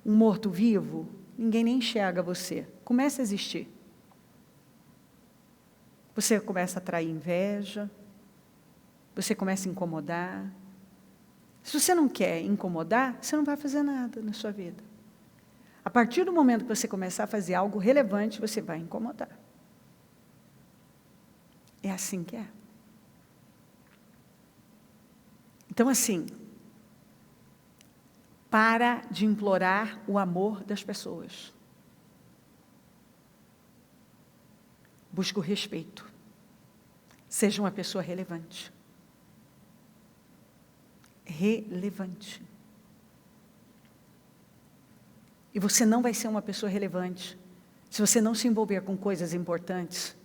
um morto-vivo, ninguém nem enxerga você. Começa a existir. Você começa a atrair inveja, você começa a incomodar. Se você não quer incomodar, você não vai fazer nada na sua vida. A partir do momento que você começar a fazer algo relevante, você vai incomodar. É assim que é. Então, assim, para de implorar o amor das pessoas. Busca o respeito. Seja uma pessoa relevante. Relevante. E você não vai ser uma pessoa relevante se você não se envolver com coisas importantes.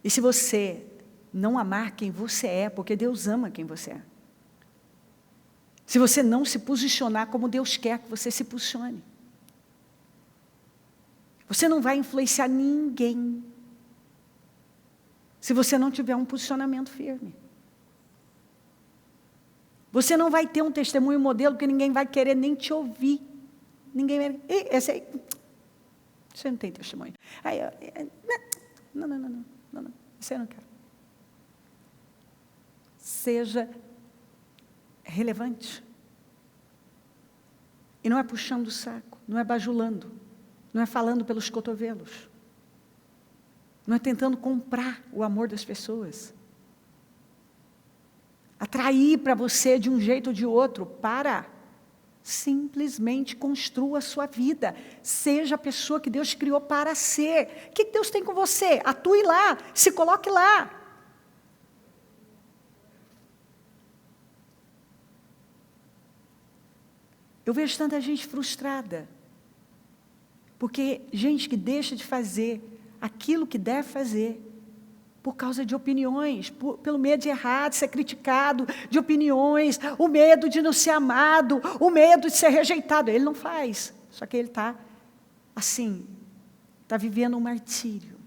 E se você não amar quem você é, porque Deus ama quem você é. Se você não se posicionar como Deus quer que você se posicione. Você não vai influenciar ninguém se você não tiver um posicionamento firme. Você não vai ter um testemunho modelo que ninguém vai querer nem te ouvir. Ninguém vai... Esse aí... Você não tem testemunho. Aí, não. Isso aí eu não quero. Seja relevante. E não é puxando o saco, não é bajulando, não é falando pelos cotovelos. Não é tentando comprar o amor das pessoas. Atrair para você de um jeito ou de outro. Para. Simplesmente construa a sua vida. Seja a pessoa que Deus criou para ser. O que Deus tem com você? Atue lá. Se coloque lá. Eu vejo tanta gente frustrada. Porque gente que deixa de fazer aquilo que deve fazer por causa de opiniões, pelo medo de errar, de ser criticado, de opiniões, o medo de não ser amado, o medo de ser rejeitado. Ele não faz, só que ele está assim, está vivendo um martírio.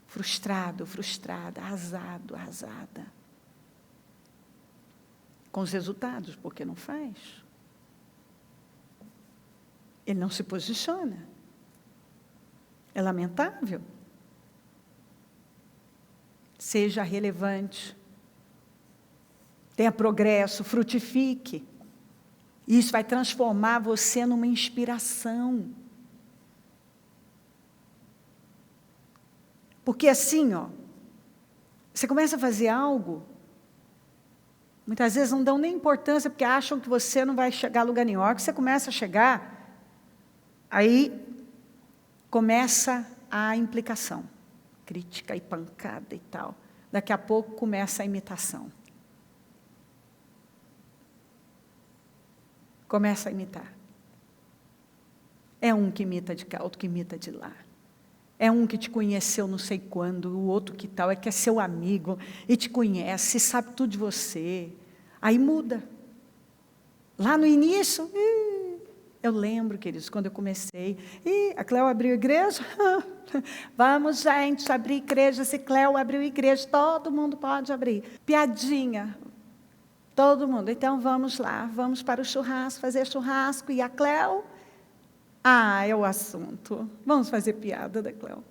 Frustrado, frustrada, arrasado, arrasada. Com os resultados, porque não faz. Ele não se posiciona. É lamentável. Seja relevante. Tenha progresso, frutifique. Isso vai transformar você numa inspiração. Porque assim, ó, você começa a fazer algo, muitas vezes não dão nem importância, porque acham que você não vai chegar a lugar nenhum. A hora que você começa a chegar, aí começa a implicação, crítica e pancada e tal. Daqui a pouco começa a imitação. Começa a imitar. É um que imita de cá, outro que imita de lá. É um que te conheceu não sei quando, o outro que tal, é que é seu amigo, e te conhece, sabe tudo de você. Aí muda. Lá no início, eu lembro, queridos, quando eu comecei, a Cléo abriu igreja, vamos, gente, abrir igreja, se Cléo abriu igreja, todo mundo pode abrir. Piadinha, todo mundo, então vamos lá, vamos para o churrasco, fazer churrasco, e a Cléo, é o assunto, vamos fazer piada da Cléo.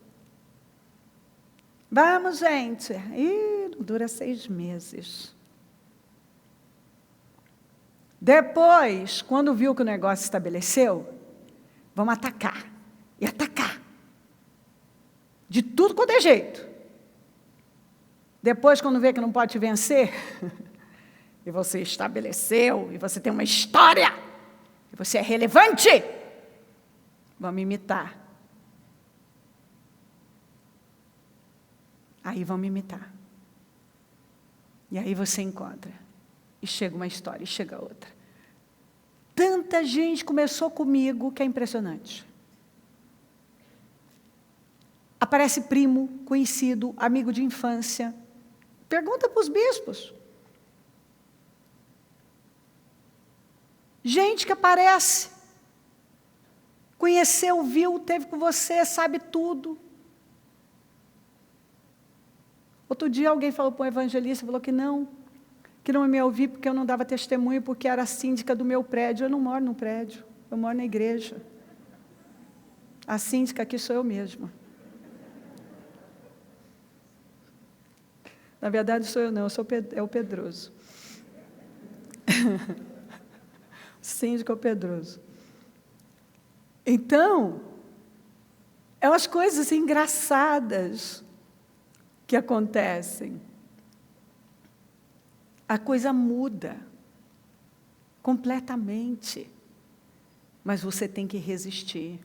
Vamos, gente, não dura 6 meses. Depois, quando viu que o negócio estabeleceu, vamos atacar. E atacar. De tudo quanto é jeito. Depois, quando vê que não pode te vencer, e você estabeleceu, e você tem uma história, e você é relevante, vão me imitar. Aí vão me imitar. E aí você encontra. E chega uma história, e chega outra. Tanta gente começou comigo que é impressionante. Aparece primo, conhecido, amigo de infância. Pergunta para os bispos. Gente que aparece. Conheceu, viu, teve com você, sabe tudo. Outro dia alguém falou para um evangelista, falou que não ia me ouvir porque eu não dava testemunho, porque era a síndica do meu prédio. Eu não moro no prédio, eu moro na igreja. A síndica aqui sou eu mesma. Na verdade, sou eu não, é o Pedroso. O síndico é o Pedroso. Então, é umas coisas engraçadas que acontecem. A coisa muda completamente, mas você tem que resistir.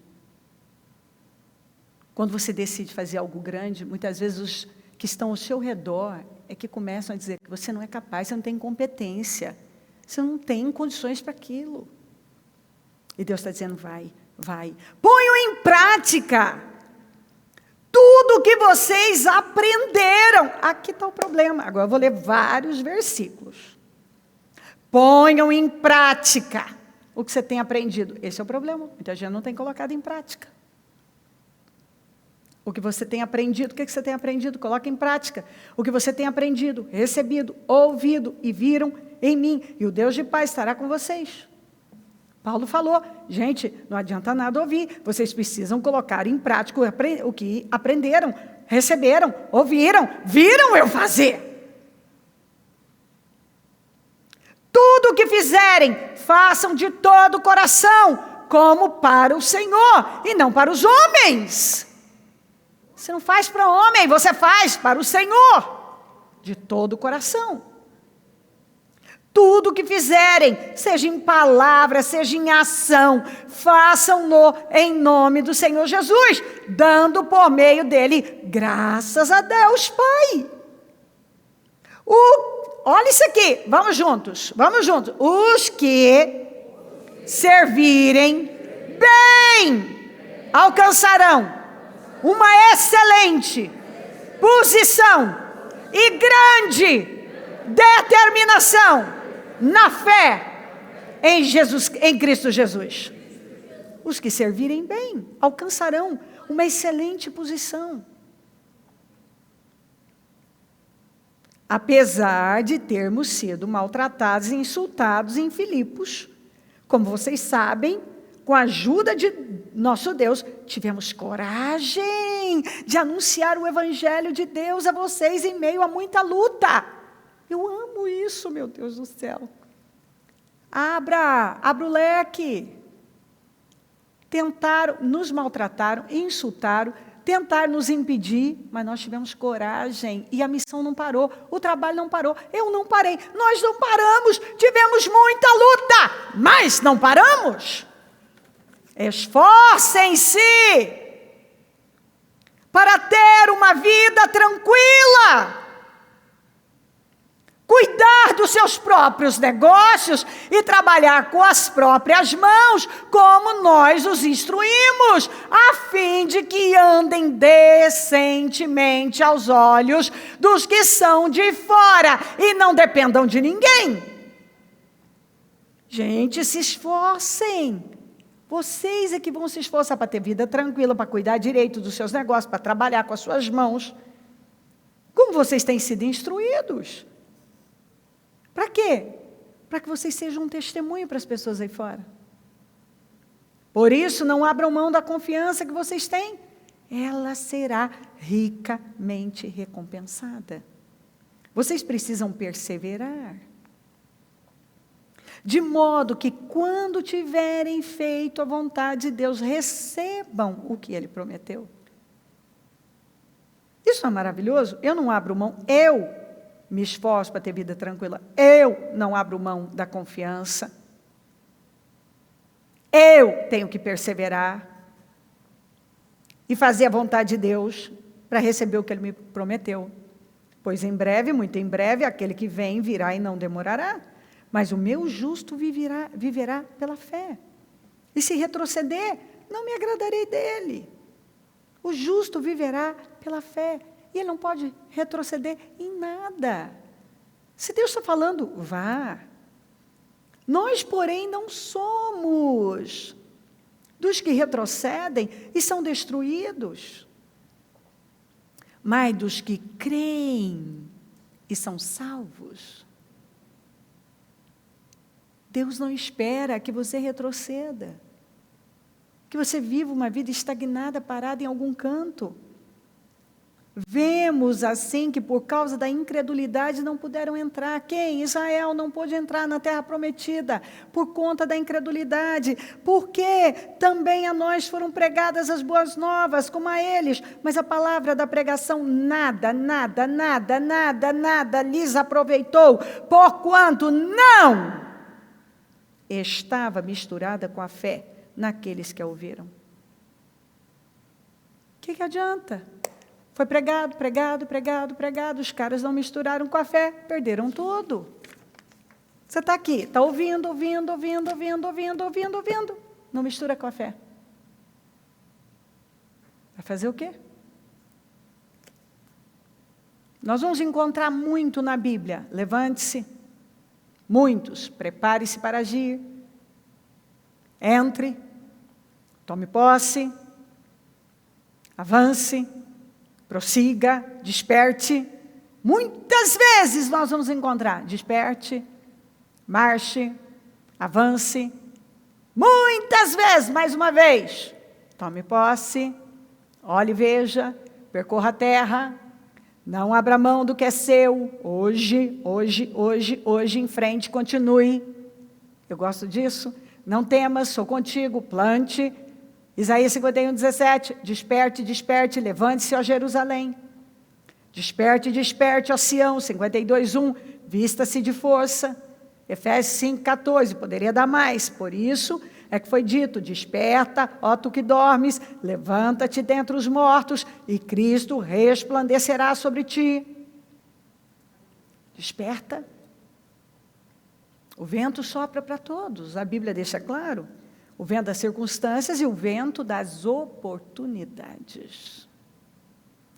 Quando você decide fazer algo grande, muitas vezes os que estão ao seu redor é que começam a dizer que você não é capaz, você não tem competência, você não tem condições para aquilo. E Deus está dizendo, vai. Ponham em prática tudo que vocês aprenderam. Aqui está o problema. Agora eu vou ler vários versículos. Ponham em prática o que você tem aprendido. Esse é o problema. Muita gente não tem colocado em prática. O que você tem aprendido, o que você tem aprendido? Coloca em prática. O que você tem aprendido, recebido, ouvido e viram em mim. E o Deus de paz estará com vocês. Paulo falou, gente, não adianta nada ouvir, vocês precisam colocar em prática o que aprenderam, receberam, ouviram, viram eu fazer. Tudo o que fizerem, façam de todo o coração, como para o Senhor, e não para os homens. Você não faz para o homem, você faz para o Senhor, de todo o coração. Tudo que fizerem, seja em palavra, seja em ação, façam-no em nome do Senhor Jesus, dando por meio dele graças a Deus Pai. Olha isso aqui, vamos juntos. Os que servirem bem alcançarão uma excelente posição e grande determinação na fé em Cristo Jesus. Os que servirem bem alcançarão uma excelente posição. Apesar de termos sido maltratados e insultados em Filipos, como vocês sabem, com a ajuda de nosso Deus, tivemos coragem de anunciar o Evangelho de Deus a vocês em meio a muita luta. Eu amo isso, meu Deus do céu. Abra o leque. Tentaram, nos maltrataram, insultaram, tentaram nos impedir, mas nós tivemos coragem e a missão não parou, o trabalho não parou, eu não parei, nós não paramos, tivemos muita luta, mas não paramos. Esforcem-se para ter uma vida tranquila. Cuidar dos seus próprios negócios e trabalhar com as próprias mãos, como nós os instruímos, a fim de que andem decentemente aos olhos dos que são de fora e não dependam de ninguém. Gente, se esforcem. Vocês é que vão se esforçar para ter vida tranquila, para cuidar direito dos seus negócios, para trabalhar com as suas mãos. Como vocês têm sido instruídos. Para quê? Para que vocês sejam um testemunho para as pessoas aí fora. Por isso, não abram mão da confiança que vocês têm. Ela será ricamente recompensada. Vocês precisam perseverar. De modo que, quando tiverem feito a vontade de Deus, recebam o que Ele prometeu. Isso não é maravilhoso? Eu não abro mão, eu me esforço para ter vida tranquila. Eu não abro mão da confiança. Eu tenho que perseverar e fazer a vontade de Deus para receber o que Ele me prometeu. Pois em breve, muito em breve, aquele que vem virá e não demorará. Mas o meu justo viverá pela fé. E se retroceder, não me agradarei dele. O justo viverá pela fé. E ele não pode retroceder em nada. Se Deus está falando, vá. Nós, porém, não somos dos que retrocedem e são destruídos, mas dos que creem e são salvos. Deus não espera que você retroceda, que você viva uma vida estagnada, parada em algum canto. Vemos assim que por causa da incredulidade não puderam entrar. Quem? Israel não pôde entrar na terra prometida por conta da incredulidade. Porque também a nós foram pregadas as boas novas, como a eles. Mas a palavra da pregação nada lhes aproveitou, porquanto não estava misturada com a fé naqueles que a ouviram. O que adianta? Foi pregado, os caras não misturaram com a fé, perderam tudo. Você está aqui, está ouvindo, não mistura com a fé. Vai fazer o quê? Nós vamos encontrar muito na Bíblia. Levante-se, muitos, prepare-se para agir, entre, tome posse, avance, prossiga, desperte. Muitas vezes nós vamos encontrar, desperte, marche, avance. Muitas vezes, mais uma vez, tome posse, olhe e veja, percorra a terra, não abra mão do que é seu, hoje, em frente, continue. Eu gosto disso. Não temas, sou contigo, plante. Isaías 51:17, desperte, levante-se, ó Jerusalém. Desperte, ó Sião, 52:1, vista-se de força. Efésios 5:14, poderia dar mais, por isso é que foi dito, desperta, ó tu que dormes, levanta-te dentre os mortos, e Cristo resplandecerá sobre ti. Desperta. O vento sopra para todos, a Bíblia deixa claro. O vento das circunstâncias e o vento das oportunidades.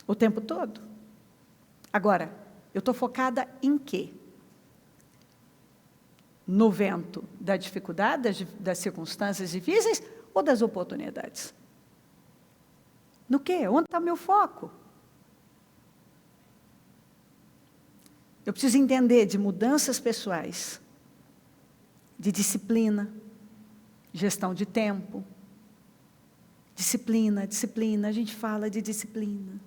O tempo todo. Agora, eu estou focada em quê? No vento da dificuldade, das circunstâncias difíceis ou das oportunidades? No quê? Onde está o meu foco? Eu preciso entender de mudanças pessoais, de disciplina, gestão de tempo, disciplina, a gente fala de disciplina.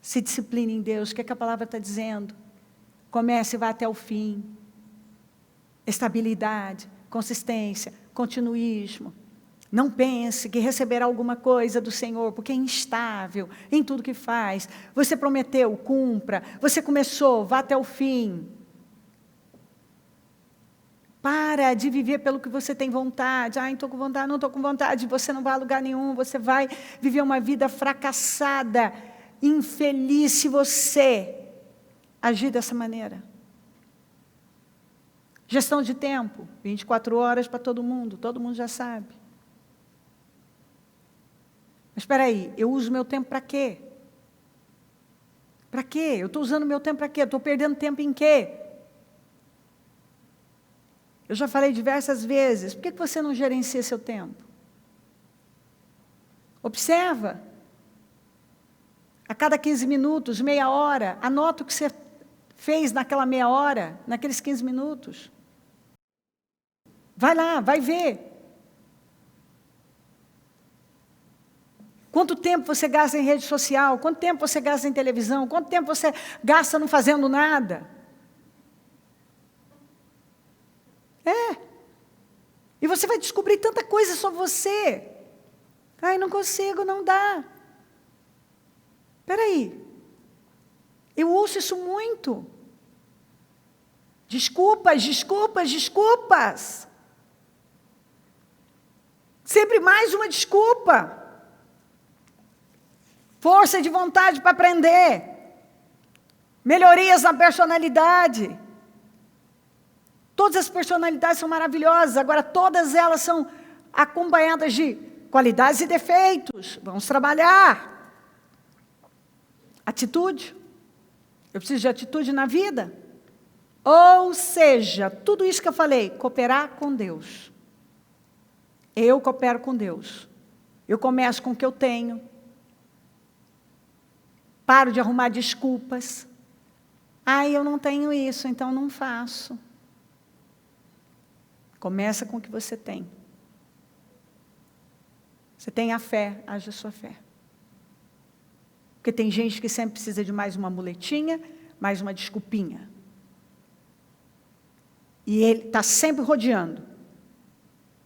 Se discipline em Deus, o que a palavra está dizendo? Comece e vá até o fim. Estabilidade, consistência, continuismo. Não pense que receberá alguma coisa do Senhor, porque é instável em tudo que faz. Você prometeu, cumpra. Você começou, vá até o fim. Para de viver pelo que você tem vontade. Não estou com vontade, não estou com vontade. Você não vai a lugar nenhum, você vai viver uma vida fracassada, infeliz, se você agir dessa maneira. Gestão de tempo, 24 horas para todo mundo já sabe. Mas espera aí, eu uso meu tempo para quê? Para quê? Eu estou usando meu tempo para quê? Estou perdendo tempo em quê? Eu já falei diversas vezes, por que você não gerencia seu tempo? Observa. A cada 15 minutos, meia hora, anota o que você fez naquela meia hora, naqueles 15 minutos. Vai lá, vai ver. Quanto tempo você gasta em rede social? Quanto tempo você gasta em televisão? Quanto tempo você gasta não fazendo nada? E você vai descobrir tanta coisa sobre você. Ai, não consigo, não dá. Espera aí. Eu ouço isso muito. Desculpas, desculpas, desculpas. Sempre mais uma desculpa. Força de vontade para aprender. Melhorias na personalidade. Todas as personalidades são maravilhosas. Agora, todas elas são acompanhadas de qualidades e defeitos. Vamos trabalhar. Atitude. Eu preciso de atitude na vida. Ou seja, tudo isso que eu falei, cooperar com Deus. Eu coopero com Deus. Eu começo com o que eu tenho. Paro de arrumar desculpas. Eu não tenho isso, então não faço. Começa com o que você tem. Você tem a fé, age a sua fé. Porque tem gente que sempre precisa de mais uma muletinha, mais uma desculpinha. E ele está sempre rodeando.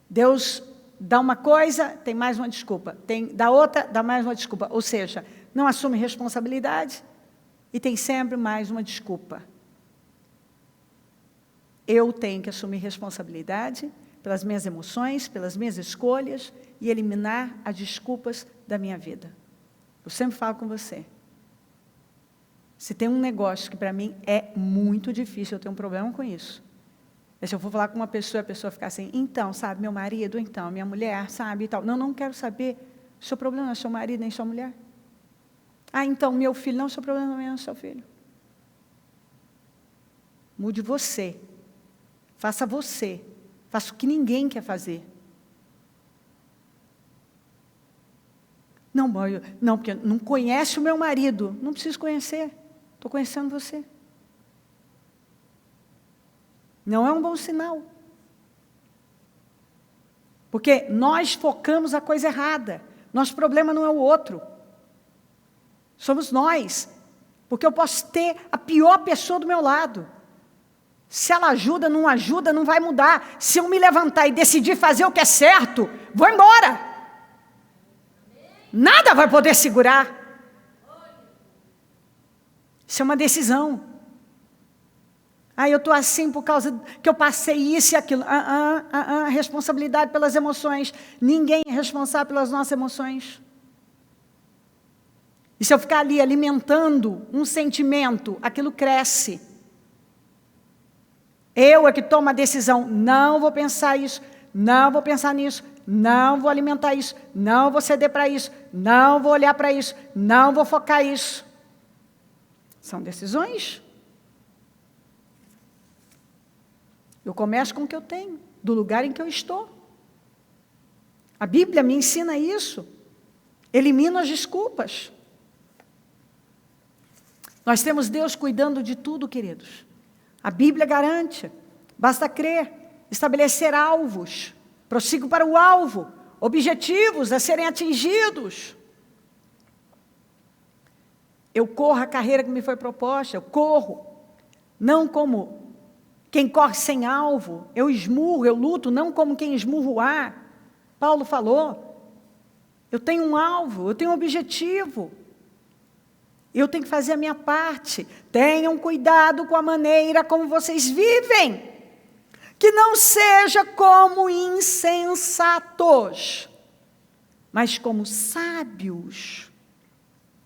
Deus dá uma coisa, tem mais uma desculpa. Dá outra, dá mais uma desculpa. Ou seja, não assume responsabilidade e tem sempre mais uma desculpa. Eu tenho que assumir responsabilidade pelas minhas emoções, pelas minhas escolhas e eliminar as desculpas da minha vida. Eu sempre falo com você. Se tem um negócio que para mim é muito difícil, eu tenho um problema com isso. Se eu for falar com uma pessoa, a pessoa ficar assim, então, sabe, meu marido, então, minha mulher, sabe, e tal. Não quero saber. O seu problema não é seu marido, nem sua mulher. Então, meu filho, não, o seu problema também não é seu filho. Mude você. Faça você. Faça o que ninguém quer fazer. Não, porque não conhece o meu marido. Não preciso conhecer. Estou conhecendo você. Não é um bom sinal. Porque nós focamos a coisa errada. Nosso problema não é o outro. Somos nós. Porque eu posso ter a pior pessoa do meu lado. Se ela ajuda, não vai mudar. Se eu me levantar e decidir fazer o que é certo, vou embora. Nada vai poder segurar. Isso é uma decisão. Eu estou assim por causa que eu passei isso e aquilo. Responsabilidade pelas emoções. Ninguém é responsável pelas nossas emoções. E se eu ficar ali alimentando um sentimento, aquilo cresce. Eu é que tomo a decisão, não vou pensar isso, não vou pensar nisso, não vou alimentar isso, não vou ceder para isso, não vou olhar para isso, não vou focar isso. São decisões. Eu começo com o que eu tenho, do lugar em que eu estou. A Bíblia me ensina isso. Elimino as desculpas. Nós temos Deus cuidando de tudo, queridos. A Bíblia garante. Basta crer, estabelecer alvos. Prossigo para o alvo. Objetivos a serem atingidos. Eu corro a carreira que me foi proposta. Eu corro. Não como quem corre sem alvo, eu esmurro, eu luto, não como quem esmurra o ar. Paulo falou, eu tenho um alvo, eu tenho um objetivo. Eu tenho que fazer a minha parte. Tenham cuidado com a maneira como vocês vivem. Que não seja como insensatos, mas como sábios,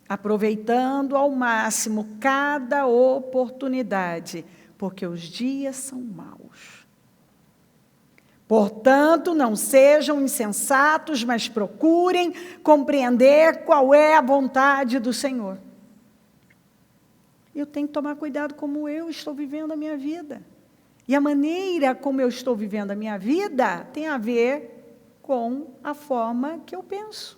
aproveitando ao máximo cada oportunidade, porque os dias são maus. Portanto, não sejam insensatos, mas procurem compreender qual é a vontade do Senhor. Eu tenho que tomar cuidado como eu estou vivendo a minha vida. E a maneira como eu estou vivendo a minha vida tem a ver com a forma que eu penso.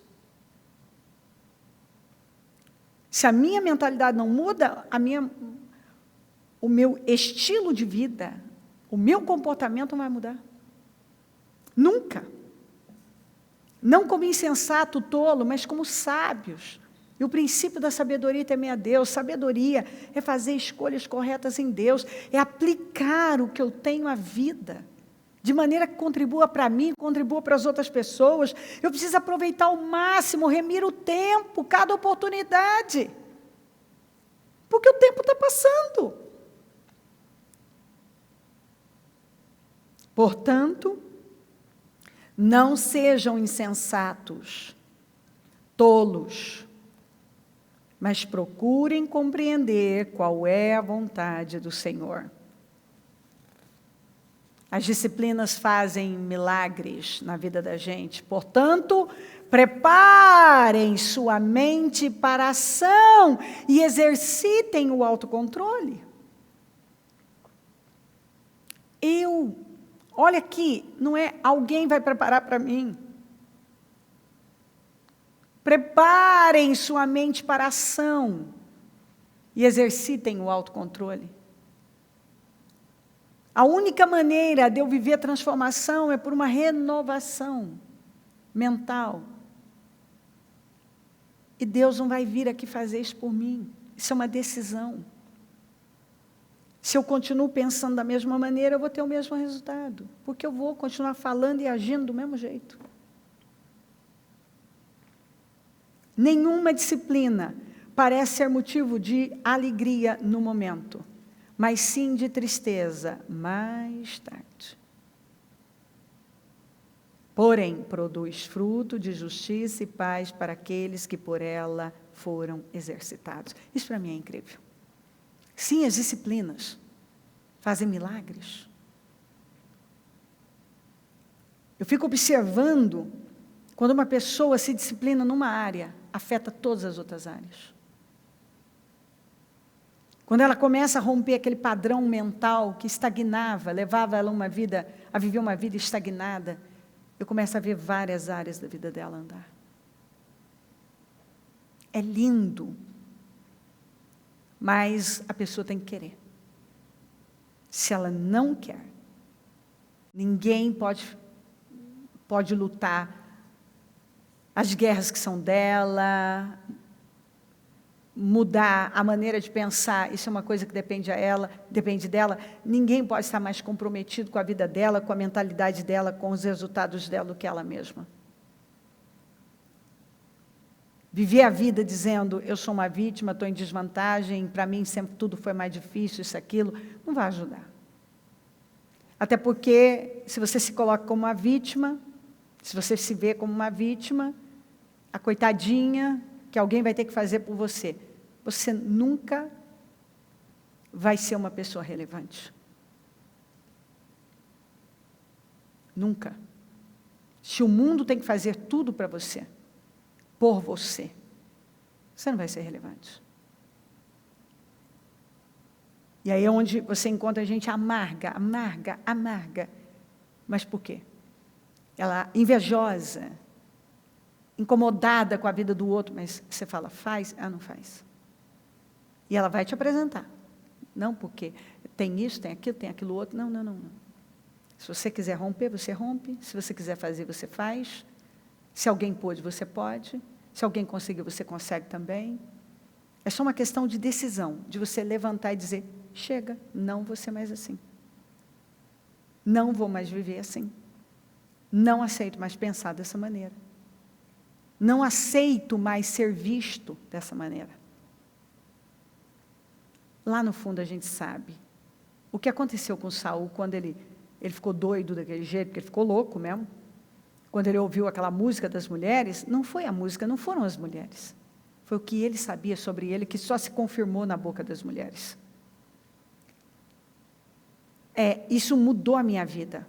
Se a minha mentalidade não muda, o meu estilo de vida, o meu comportamento não vai mudar. Nunca. Não como insensato, tolo, mas como sábios. E o princípio da sabedoria é temer a Deus. Sabedoria é fazer escolhas corretas em Deus, é aplicar o que eu tenho à vida, de maneira que contribua para mim, contribua para as outras pessoas. Eu preciso aproveitar ao máximo, remir o tempo, cada oportunidade. Porque o tempo está passando. Portanto, não sejam insensatos, tolos, mas procurem compreender qual é a vontade do Senhor. As disciplinas fazem milagres na vida da gente. Portanto, preparem sua mente para a ação e exercitem o autocontrole. Olha aqui, não é alguém vai preparar para mim. Preparem sua mente para a ação e exercitem o autocontrole. A única maneira de eu viver a transformação é por uma renovação mental. E Deus não vai vir aqui fazer isso por mim. Isso é uma decisão. Se eu continuo pensando da mesma maneira, eu vou ter o mesmo resultado. Porque eu vou continuar falando e agindo do mesmo jeito. Nenhuma disciplina parece ser motivo de alegria no momento, mas sim de tristeza mais tarde. Porém, produz fruto de justiça e paz para aqueles que por ela foram exercitados. Isso para mim é incrível. Sim, as disciplinas fazem milagres. Eu fico observando, quando uma pessoa se disciplina numa área, afeta todas as outras áreas. Quando ela começa a romper aquele padrão mental que estagnava, levava ela a viver uma vida estagnada, eu começo a ver várias áreas da vida dela andar. É lindo, mas a pessoa tem que querer. Se ela não quer, ninguém pode lutar as guerras que são dela, mudar a maneira de pensar, isso é uma coisa que depende dela. Ninguém pode estar mais comprometido com a vida dela, com a mentalidade dela, com os resultados dela do que ela mesma. Viver a vida dizendo, eu sou uma vítima, estou em desvantagem, para mim sempre tudo foi mais difícil, isso, aquilo, não vai ajudar. Até porque, se você se coloca como uma vítima, se você se vê como uma vítima, a coitadinha que alguém vai ter que fazer por você, você nunca vai ser uma pessoa relevante. Nunca. Se o mundo tem que fazer tudo para você, por você, você não vai ser relevante. E aí é onde você encontra gente amarga. Mas por quê? Ela invejosa, incomodada com a vida do outro, mas você fala, faz? Ela não faz. E ela vai te apresentar. Não porque tem isso, tem aquilo outro. Não. Se você quiser romper, você rompe. Se você quiser fazer, você faz. Se alguém pôde, você pode. Se alguém conseguir, você consegue também. É só uma questão de decisão, de você levantar e dizer, chega, não vou ser mais assim. Não vou mais viver assim. Não aceito mais pensar dessa maneira. Não aceito mais ser visto dessa maneira. Lá no fundo a gente sabe. O que aconteceu com Saul quando ele ficou doido daquele jeito, porque ele ficou louco mesmo. Quando ele ouviu aquela música das mulheres, não foi a música, não foram as mulheres. Foi o que ele sabia sobre ele, que só se confirmou na boca das mulheres. Isso mudou a minha vida.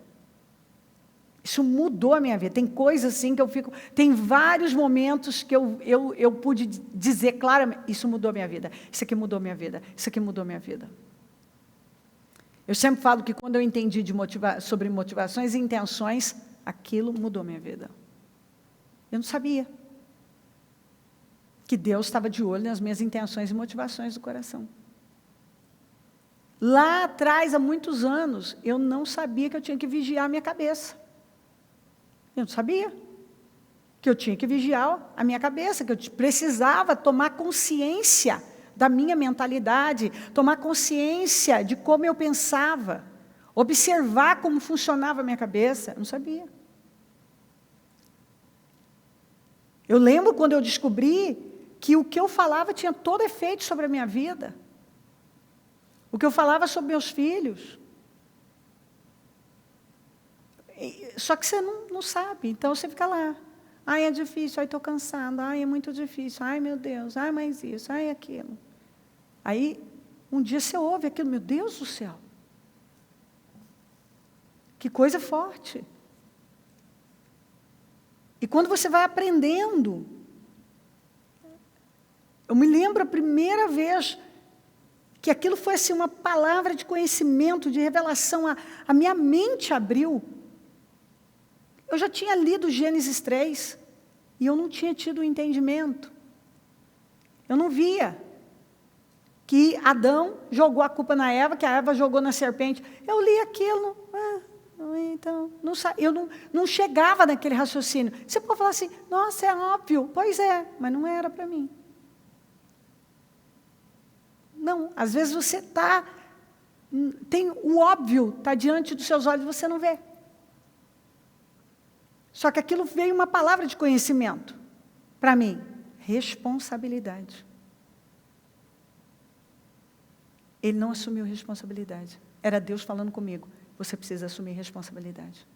Isso mudou a minha vida. Tem coisas assim que eu fico... Tem vários momentos que eu pude dizer claramente, isso mudou a minha vida, isso aqui mudou a minha vida, isso aqui mudou a minha vida. Eu sempre falo que quando eu entendi sobre motivações e intenções, aquilo mudou a minha vida. Eu não sabia que Deus estava de olho nas minhas intenções e motivações do coração. Lá atrás, há muitos anos, eu não sabia que eu tinha que vigiar a minha cabeça. Eu não sabia que eu tinha que vigiar a minha cabeça, que eu precisava tomar consciência da minha mentalidade, tomar consciência de como eu pensava, observar como funcionava a minha cabeça. Eu não sabia. Eu lembro quando eu descobri que o que eu falava tinha todo efeito sobre a minha vida. O que eu falava sobre meus filhos. Só que você não sabe, então você fica lá. Ai, é difícil, ai, estou cansada, ai, é muito difícil, ai, meu Deus, ai, mais isso, ai, aquilo. Aí, um dia você ouve aquilo, meu Deus do céu. Que coisa forte. E quando você vai aprendendo, eu me lembro a primeira vez que aquilo foi assim, uma palavra de conhecimento, de revelação, a minha mente abriu. Eu já tinha lido Gênesis 3, e eu não tinha tido o entendimento. Eu não via que Adão jogou a culpa na Eva, que a Eva jogou na serpente. Eu li aquilo, então, eu não chegava naquele raciocínio. Você pode falar assim, nossa, é óbvio. Pois é, mas não era para mim. Não, às vezes você tem o óbvio, está diante dos seus olhos, você não vê. Só que aquilo veio uma palavra de conhecimento para mim. Responsabilidade. Ele não assumiu responsabilidade. Era Deus falando comigo. Você precisa assumir responsabilidade.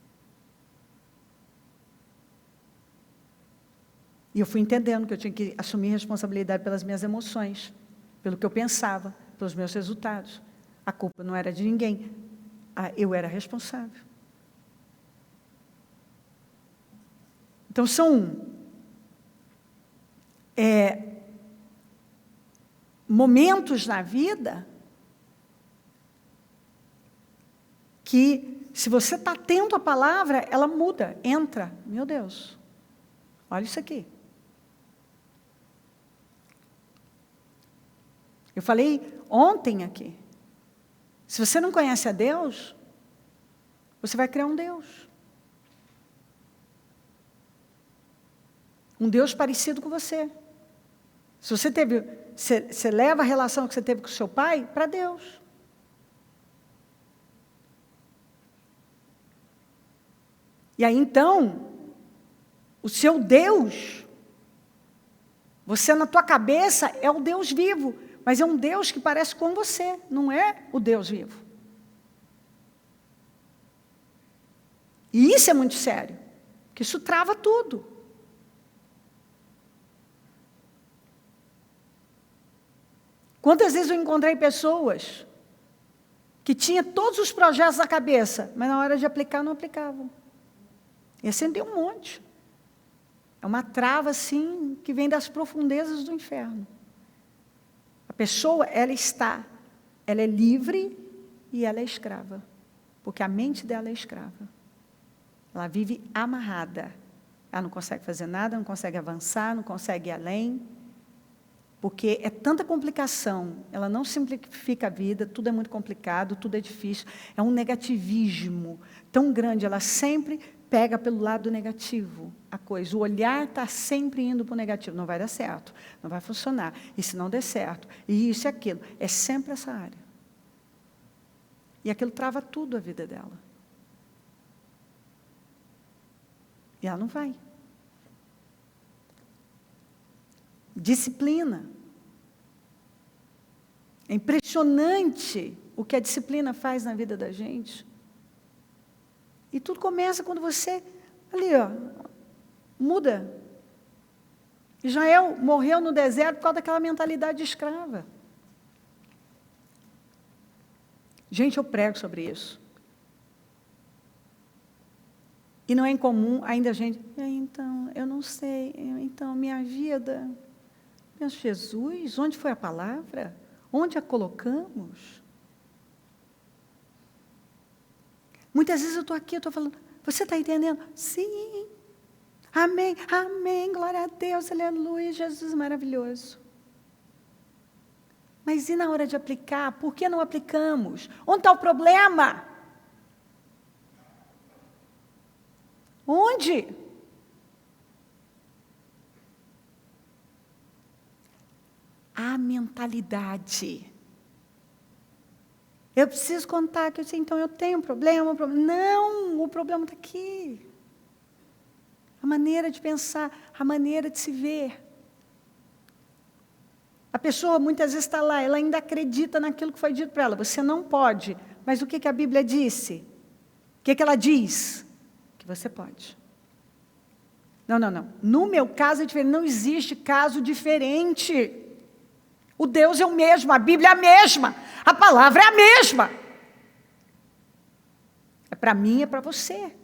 E eu fui entendendo que eu tinha que assumir responsabilidade pelas minhas emoções, pelo que eu pensava, pelos meus resultados. A culpa não era de ninguém. Eu era responsável. Então, são momentos na vida que, se você está atento à palavra, ela muda, entra. Meu Deus, olha isso aqui. Eu falei ontem aqui, se você não conhece a Deus, você vai criar um Deus. Um Deus parecido com você. Se você leva a relação que você teve com o seu pai para Deus. E aí, então, o seu Deus, você na tua cabeça é o Deus vivo, mas é um Deus que parece com você, não é o Deus vivo. E isso é muito sério, porque isso trava tudo. Quantas vezes eu encontrei pessoas que tinham todos os projetos na cabeça, mas na hora de aplicar, não aplicavam. E assim tem um monte. É uma trava, assim, que vem das profundezas do inferno. A pessoa, ela é livre e ela é escrava. Porque a mente dela é escrava. Ela vive amarrada. Ela não consegue fazer nada, não consegue avançar, não consegue ir além. Porque é tanta complicação, ela não simplifica a vida, tudo é muito complicado, tudo é difícil. É um negativismo tão grande, ela sempre pega pelo lado negativo a coisa. O olhar está sempre indo para o negativo. Não vai dar certo, não vai funcionar. E se não der certo, e isso e aquilo. É sempre essa área. E aquilo trava tudo a vida dela. E ela não vai. Disciplina. É impressionante o que a disciplina faz na vida da gente. E tudo começa quando você, ali, muda. Israel morreu no deserto por causa daquela mentalidade escrava. Gente, eu prego sobre isso. E não é incomum ainda a gente, então, eu não sei, então, minha vida, meu Jesus, onde foi a palavra? Onde a colocamos? Muitas vezes eu estou aqui, eu estou falando, você está entendendo? Sim. Amém, amém, glória a Deus, aleluia, Jesus maravilhoso. Mas e na hora de aplicar? Por que não aplicamos? Onde está o problema? Onde? A mentalidade. Eu preciso contar que então eu tenho um problema. Não, o problema está aqui. A maneira de pensar, a maneira de se ver. A pessoa muitas vezes está lá, ela ainda acredita naquilo que foi dito para ela. Você não pode. Mas o que a Bíblia disse? O que ela diz? Que você pode. Não. No meu caso é diferente. Não existe caso diferente. O Deus é o mesmo, a Bíblia é a mesma, a palavra é a mesma. É para mim, é para você.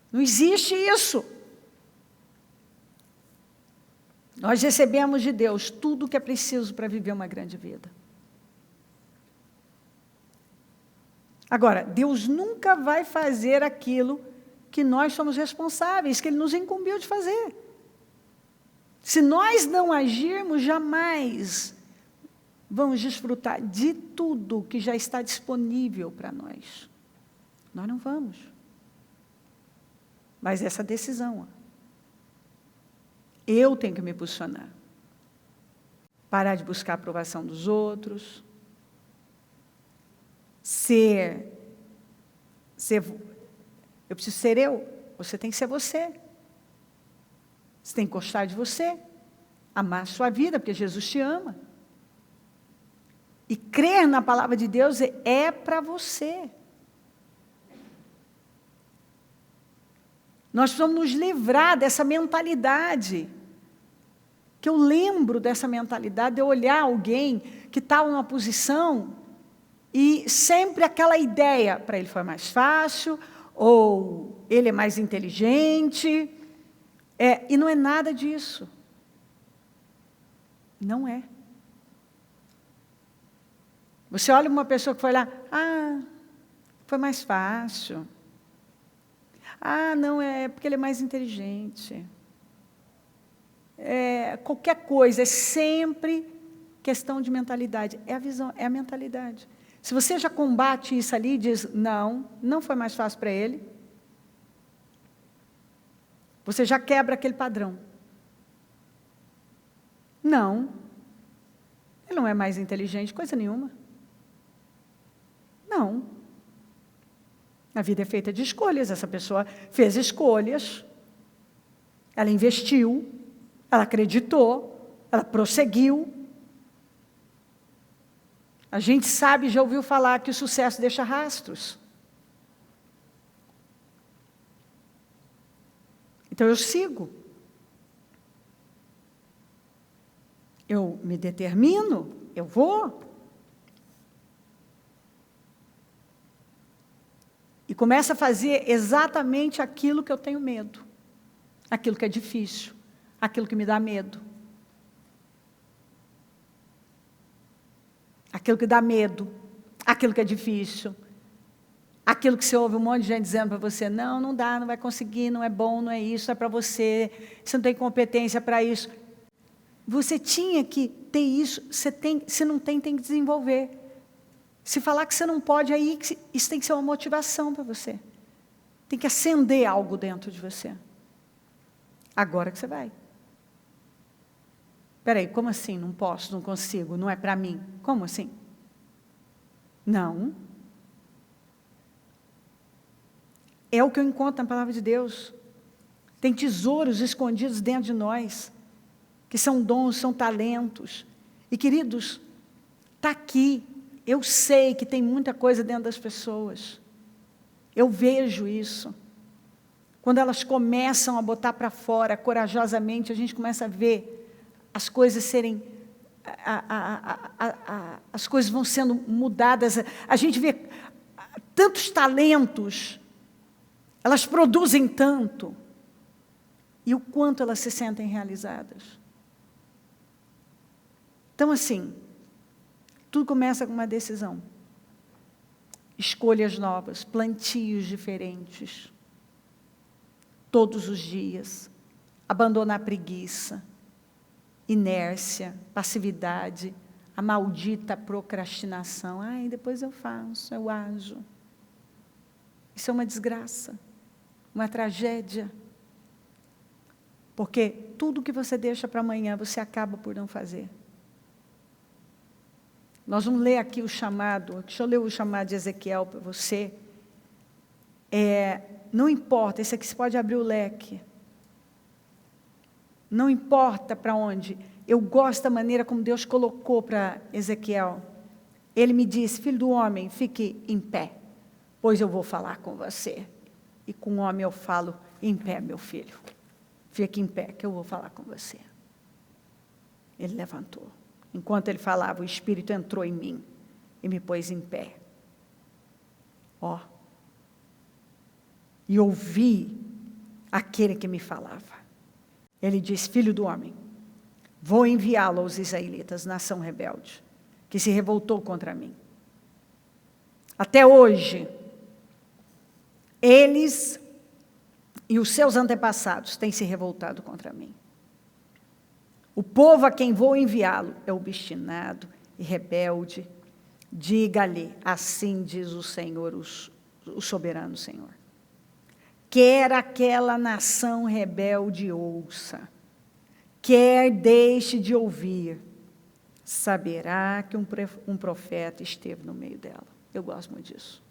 Não existe isso. Nós recebemos de Deus tudo o que é preciso para viver uma grande vida. Agora, Deus nunca vai fazer aquilo que nós somos responsáveis, que Ele nos incumbiu de fazer. Se nós não agirmos, jamais vamos desfrutar de tudo que já está disponível para nós. Nós não vamos. Mas essa decisão, eu tenho que me posicionar. Parar de buscar a aprovação dos outros. Eu preciso ser eu, você tem que ser você. Você tem que gostar de você, amar a sua vida, porque Jesus te ama. E crer na palavra de Deus é para você. Nós precisamos nos livrar dessa mentalidade. Que eu lembro dessa mentalidade de eu olhar alguém que está numa posição e sempre aquela ideia, para ele foi mais fácil, ou ele é mais inteligente, e não é nada disso. Não é. Você olha uma pessoa que foi lá, foi mais fácil. Não, é porque ele é mais inteligente. Qualquer coisa, é sempre questão de mentalidade. É a visão, é a mentalidade. Se você já combate isso ali e diz, não foi mais fácil para ele, você já quebra aquele padrão. Não, ele não é mais inteligente, coisa nenhuma. Não. A vida é feita de escolhas, essa pessoa fez escolhas, ela investiu, ela acreditou, ela prosseguiu. A gente sabe, já ouviu falar que o sucesso deixa rastros. Então eu sigo. Eu me determino, eu vou. E começo a fazer exatamente aquilo que eu tenho medo. Aquilo que é difícil. Aquilo que me dá medo. Aquilo que dá medo. Aquilo que é difícil. Aquilo que você ouve um monte de gente dizendo para você, não dá, não vai conseguir, não é bom, não é isso, não é para você, você não tem competência para isso. Você tinha que ter isso, se não tem que desenvolver. Se falar que você não pode, aí isso tem que ser uma motivação para você. Tem que acender algo dentro de você. Agora que você vai. Espera aí, como assim? Não posso, não consigo, não é para mim. Como assim? Não. É o que eu encontro na palavra de Deus. Tem tesouros escondidos dentro de nós, que são dons, são talentos. E, queridos, está aqui. Eu sei que tem muita coisa dentro das pessoas. Eu vejo isso. Quando elas começam a botar para fora, corajosamente, a gente começa a ver as coisas serem... as coisas vão sendo mudadas. A gente vê tantos talentos, elas produzem tanto. E o quanto elas se sentem realizadas. Então, assim... Tudo começa com uma decisão. Escolhas novas, plantios diferentes. Todos os dias. Abandonar a preguiça, inércia, passividade, a maldita procrastinação. Depois eu faço, eu ajo. Isso é uma desgraça, uma tragédia. Porque tudo que você deixa para amanhã, você acaba por não fazer. Nós vamos ler aqui o chamado, deixa eu ler o chamado de Ezequiel para você. Não importa, esse aqui você pode abrir o leque. Não importa para onde. eu gosto da maneira como Deus colocou para Ezequiel. Ele me disse: filho do homem, fique em pé, pois eu vou falar com você. E com o homem eu falo: em pé, meu filho. Fique em pé, que eu vou falar com você. Ele levantou. Enquanto ele falava, o Espírito entrou em mim e me pôs em pé. Ó. E ouvi aquele que me falava. Ele disse: filho do homem, vou enviá-lo aos israelitas, nação rebelde, que se revoltou contra mim. Até hoje, eles e os seus antepassados têm se revoltado contra mim. O povo a quem vou enviá-lo é obstinado e rebelde. Diga-lhe, assim diz o Senhor, o soberano Senhor. Quer aquela nação rebelde ouça, quer deixe de ouvir, saberá que um profeta esteve no meio dela. Eu gosto muito disso.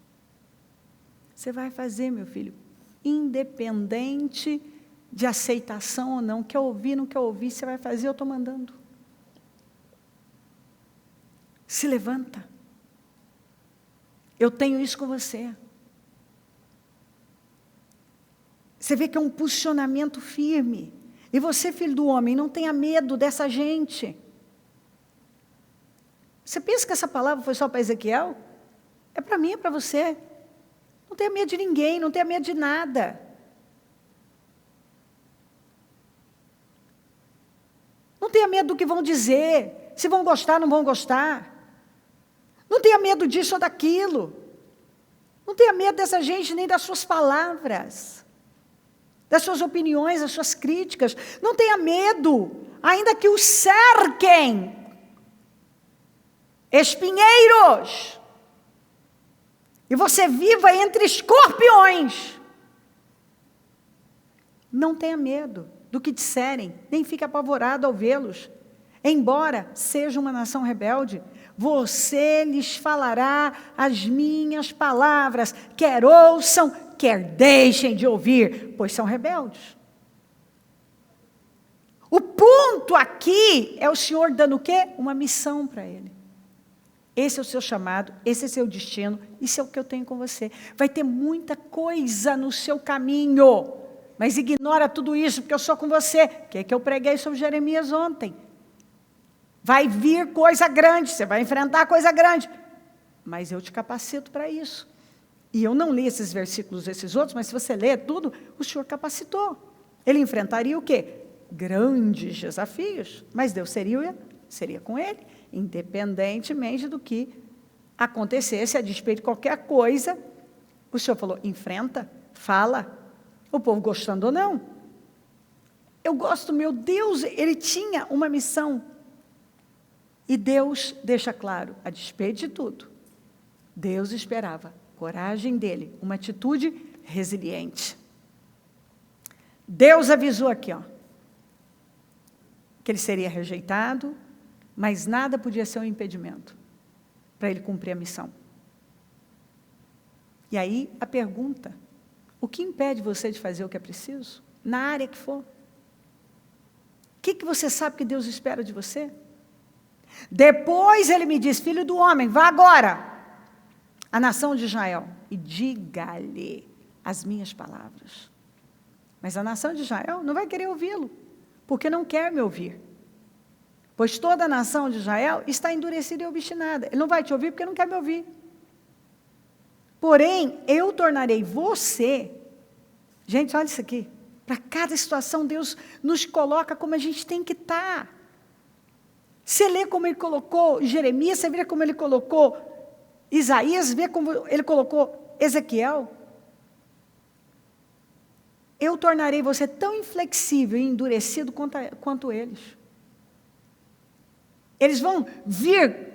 Você vai fazer, meu filho, independente de aceitação ou não, quer ouvir, não quer ouvir, você vai fazer, eu estou mandando. Se levanta. Eu tenho isso com você. Você vê que é um posicionamento firme. E você, filho do homem, não tenha medo dessa gente. Você pensa que essa palavra foi só para Ezequiel? É para mim, é para você. Não tenha medo de ninguém, não tenha medo de nada. Não tenha medo do que vão dizer, se vão gostar, não vão gostar. Não tenha medo disso ou daquilo. Não tenha medo dessa gente, nem das suas palavras, das suas opiniões, das suas críticas. Não tenha medo, ainda que os cerquem espinheiros, e você viva entre escorpiões. Não tenha medo do que disserem, nem fique apavorado ao vê-los. Embora seja uma nação rebelde, você lhes falará as minhas palavras, quer ouçam, quer deixem de ouvir, pois são rebeldes. O ponto aqui é o Senhor dando o quê? Uma missão para ele. Esse é o seu chamado, esse é o seu destino, isso é o que eu tenho com você. Vai ter muita coisa no seu caminho, mas ignora tudo isso, porque eu sou com você. O que é que eu preguei sobre Jeremias ontem? Vai vir coisa grande, você vai enfrentar coisa grande, mas eu te capacito para isso. E eu não li esses versículos, esses outros, mas se você ler tudo, o Senhor capacitou. Ele enfrentaria o quê? Grandes desafios, mas Deus seria com ele, independentemente do que acontecesse, a despeito de qualquer coisa. O Senhor falou: enfrenta, fala, o povo gostando ou não. Eu gosto, meu Deus, ele tinha uma missão. E Deus deixa claro, a despeito de tudo, Deus esperava coragem dele, uma atitude resiliente. Deus avisou aqui, ó, que ele seria rejeitado, mas nada podia ser um impedimento para ele cumprir a missão. E aí a pergunta: o que impede você de fazer o que é preciso? Na área que for. O que você sabe que Deus espera de você? Depois ele me diz: filho do homem, vá agora à nação de Israel e diga-lhe as minhas palavras. Mas a nação de Israel não vai querer ouvi-lo, porque não quer me ouvir. Pois toda a nação de Israel está endurecida e obstinada. Ele não vai te ouvir porque não quer me ouvir. Porém, eu tornarei você... Gente, olha isso aqui. Para cada situação, Deus nos coloca como a gente tem que estar. Você lê como ele colocou Jeremias, você vê como ele colocou Isaías, vê como ele colocou Ezequiel. Eu tornarei você tão inflexível e endurecido quanto eles. Eles vão vir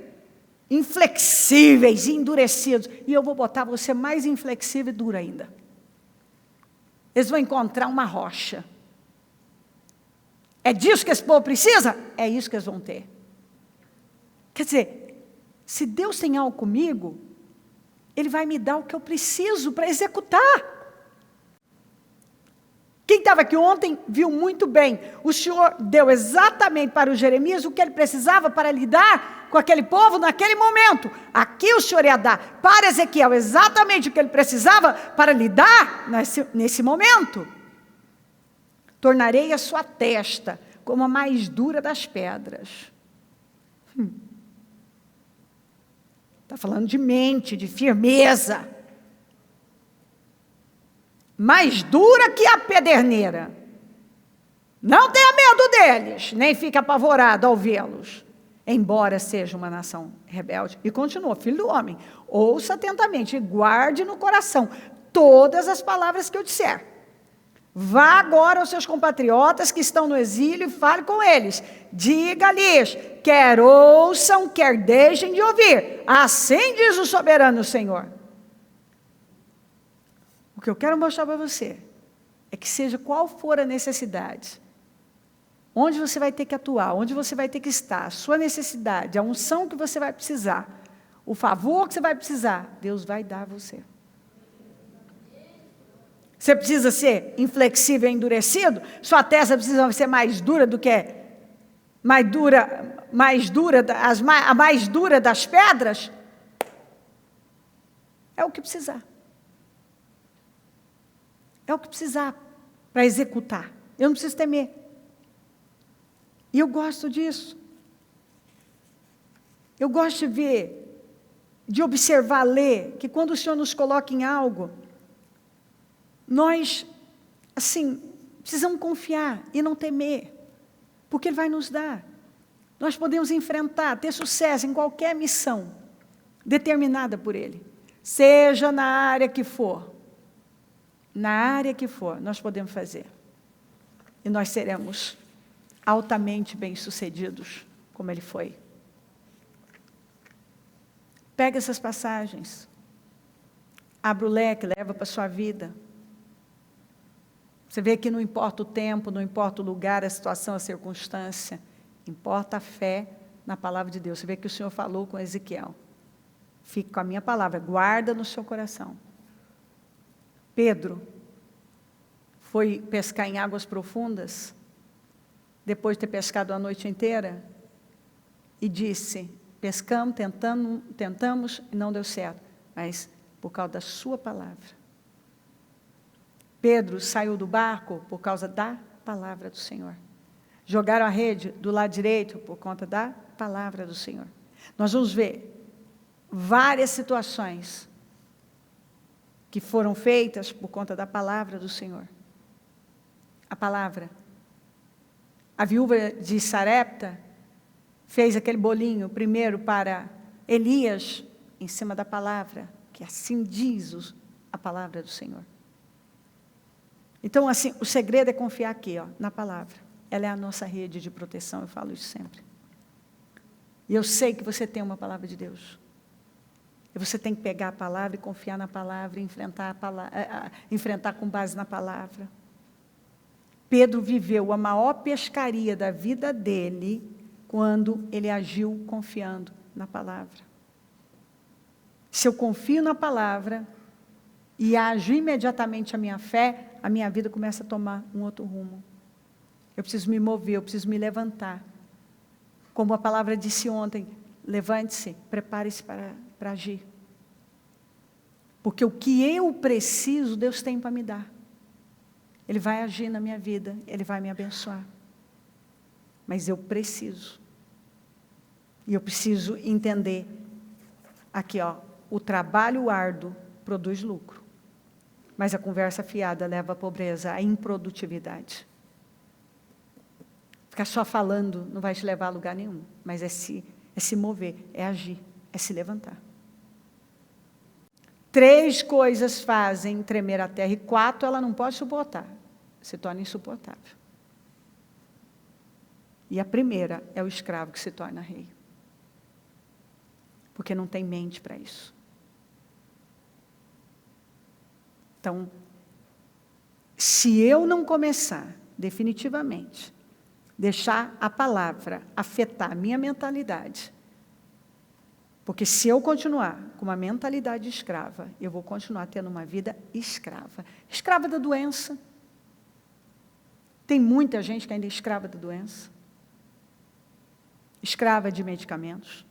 inflexíveis e endurecidos, e eu vou botar você mais inflexível e duro ainda. Eles vão encontrar uma rocha. É disso que esse povo precisa? É isso que eles vão ter. Quer dizer, se Deus tem algo comigo, Ele vai me dar o que eu preciso para executar. O Quem estava aqui ontem viu muito bem. O Senhor deu exatamente para o Jeremias o que ele precisava para lidar com aquele povo naquele momento. Aqui o Senhor ia dar para Ezequiel exatamente o que ele precisava para lidar nesse momento. Tornarei a sua testa como a mais dura das pedras. Está falando de mente, de firmeza. Mais dura que a pederneira. Não tenha medo deles, nem fique apavorado ao vê-los. Embora seja uma nação rebelde. E continua, filho do homem, ouça atentamente e guarde no coração todas as palavras que eu disser. Vá agora aos seus compatriotas que estão no exílio e fale com eles. Diga-lhes, quer ouçam, quer deixem de ouvir. Assim diz o soberano Senhor. O que eu quero mostrar para você é que seja qual for a necessidade, onde você vai ter que atuar, onde você vai ter que estar, a sua necessidade, a unção que você vai precisar, o favor que você vai precisar, Deus vai dar a você. Você precisa ser inflexível e endurecido? Sua testa precisa ser mais dura do que a mais dura das pedras? É o que precisar. É o que precisar para executar. Eu não preciso temer. E eu gosto disso. Eu gosto de ver, de observar, ler, que quando o Senhor nos coloca em algo, nós, assim, precisamos confiar e não temer, porque Ele vai nos dar. Nós podemos enfrentar, ter sucesso em qualquer missão determinada por Ele, seja na área que for. Na área que for, nós podemos fazer. E nós seremos altamente bem-sucedidos, como Ele foi. Pega essas passagens, abre o leque, leva para a sua vida. Você vê que não importa o tempo, não importa o lugar, a situação, a circunstância, importa a fé na palavra de Deus. Você vê que o Senhor falou com Ezequiel. Fique com a minha palavra, guarda no seu coração. Pedro foi pescar em águas profundas, depois de ter pescado a noite inteira, e disse, pescamos, tentamos e não deu certo, mas por causa da sua palavra. Pedro saiu do barco por causa da palavra do Senhor. Jogaram a rede do lado direito por conta da palavra do Senhor. Nós vamos ver várias situações que foram feitas por conta da palavra do Senhor. A palavra. A viúva de Sarepta fez aquele bolinho primeiro para Elias, em cima da palavra, que assim diz a palavra do Senhor. Então, assim, o segredo é confiar aqui, ó, na palavra. Ela é a nossa rede de proteção, eu falo isso sempre. E eu sei que você tem uma palavra de Deus. E você tem que pegar a palavra e confiar na palavra, e enfrentar com base na palavra. Pedro viveu a maior pescaria da vida dele quando ele agiu confiando na palavra. Se eu confio na palavra e ajo imediatamente a minha fé, a minha vida começa a tomar um outro rumo. Eu preciso me mover, eu preciso me levantar. Como a palavra disse ontem, levante-se, prepare-se para agir. Porque o que eu preciso, Deus tem para me dar. Ele vai agir na minha vida, Ele vai me abençoar. Mas eu preciso. E eu preciso entender, aqui ó, o trabalho árduo produz lucro. Mas a conversa fiada leva à pobreza, à improdutividade. Ficar só falando não vai te levar a lugar nenhum, mas é se mover, é agir, é se levantar. 3 coisas fazem tremer a terra, e 4 ela não pode suportar, se torna insuportável. E a primeira é o escravo que se torna rei. Porque não tem mente para isso. Então, se eu não começar, definitivamente, deixar a palavra afetar a minha mentalidade, porque se eu continuar com uma mentalidade escrava, eu vou continuar tendo uma vida escrava. Escrava da doença, Tem muita gente que ainda é escrava da doença. Escrava de medicamentos.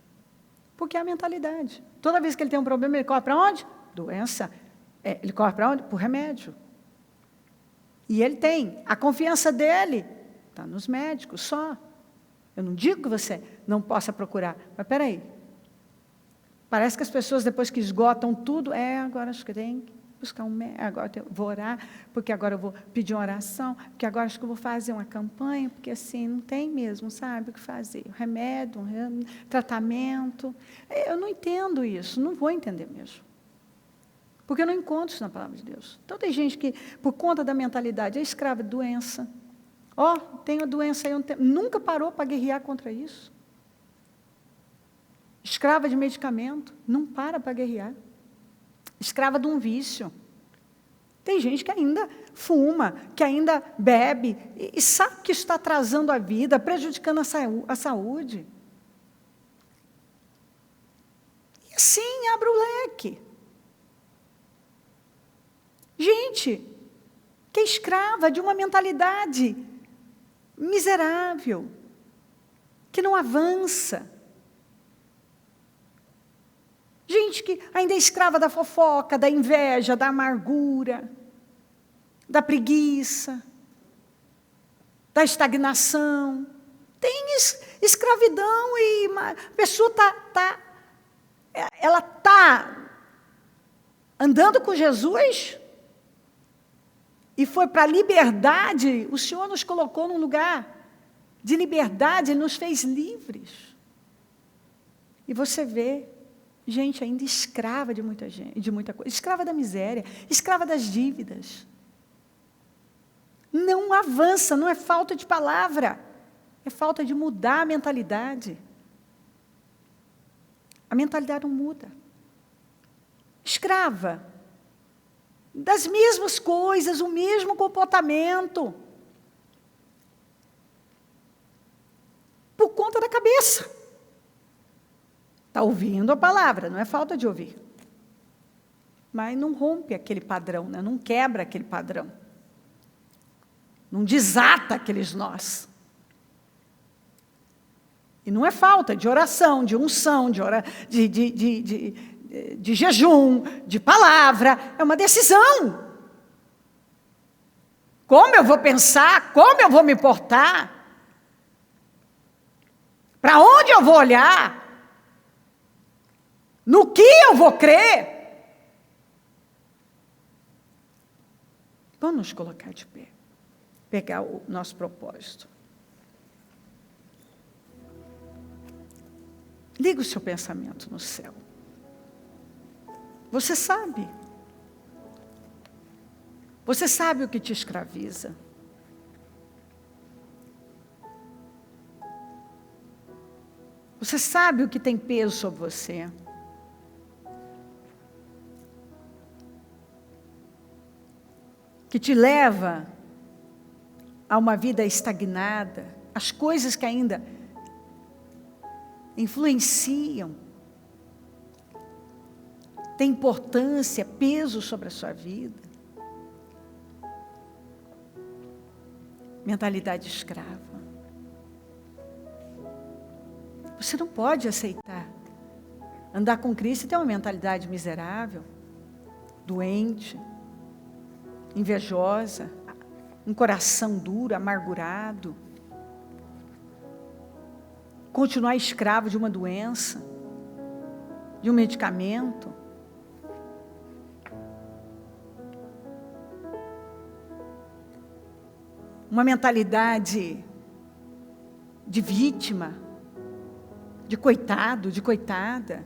Porque é a mentalidade. Toda vez que ele tem um problema, ele corre para onde? Doença. Ele corre para onde? Para o remédio. E ele tem. A confiança dele está nos médicos só. Eu não digo que você não possa procurar. Mas espera aí. Parece que as pessoas, depois que esgotam tudo, agora acho que tem que buscar um médico, agora vou orar, porque agora eu vou pedir uma oração, porque agora acho que eu vou fazer uma campanha, porque assim, não tem mesmo, sabe o que fazer. Remédio, tratamento. Eu não entendo isso, não vou entender mesmo. Porque eu não encontro isso na palavra de Deus. Então tem gente que, por conta da mentalidade, é escrava de doença. Tenho a doença aí, nunca parou para guerrear contra isso. Escrava de medicamento, não para guerrear. Escrava de um vício. Tem gente que ainda fuma, que ainda bebe, e sabe que está atrasando a vida, prejudicando a saúde. E assim abre o leque. Gente que é escrava de uma mentalidade miserável, que não avança. Gente que ainda é escrava da fofoca, da inveja, da amargura, da preguiça, da estagnação. Tem escravidão e a pessoa ela está andando com Jesus e foi para a liberdade. O Senhor nos colocou num lugar de liberdade, Ele nos fez livres. E você vê gente ainda escrava de muita gente, de muita coisa, escrava da miséria, escrava das dívidas. Não avança, não é falta de palavra, é falta de mudar a mentalidade. A mentalidade não muda. Escrava das mesmas coisas, o mesmo comportamento, por conta da cabeça. Está ouvindo a palavra, não é falta de ouvir. Mas não rompe aquele padrão, né? Não quebra aquele padrão. Não desata aqueles nós. E não é falta de oração, de unção, de jejum, de palavra. É uma decisão. Como eu vou pensar? Como eu vou me portar? Para onde eu vou olhar? No que eu vou crer? Vamos nos colocar de pé. Pegar o nosso propósito. Liga o seu pensamento no céu. Você sabe. Você sabe o que te escraviza. Você sabe o que tem peso sobre você. Que te leva a uma vida estagnada, as coisas que ainda influenciam, têm importância, peso sobre a sua vida. Mentalidade escrava. Você não pode aceitar andar com Cristo e ter uma mentalidade miserável, doente, invejosa, um coração duro, amargurado, continuar escravo de uma doença, de um medicamento. Uma mentalidade de vítima, de coitado, de coitada.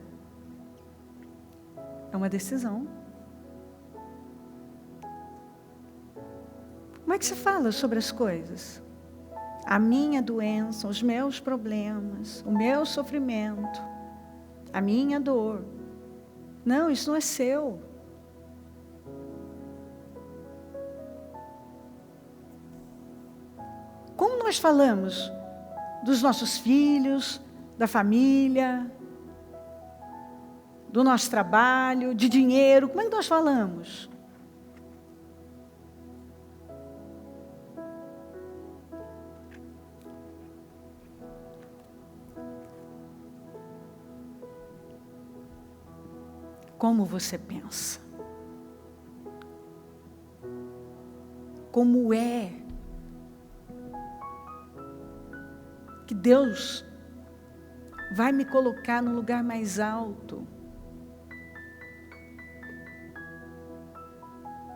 É uma decisão. Como é que se fala sobre as coisas? A minha doença, os meus problemas, o meu sofrimento, a minha dor. Não, isso não é seu. Como nós falamos dos nossos filhos, da família, do nosso trabalho, de dinheiro, como é que nós falamos? como você pensa. Como é que Deus vai me colocar no lugar mais alto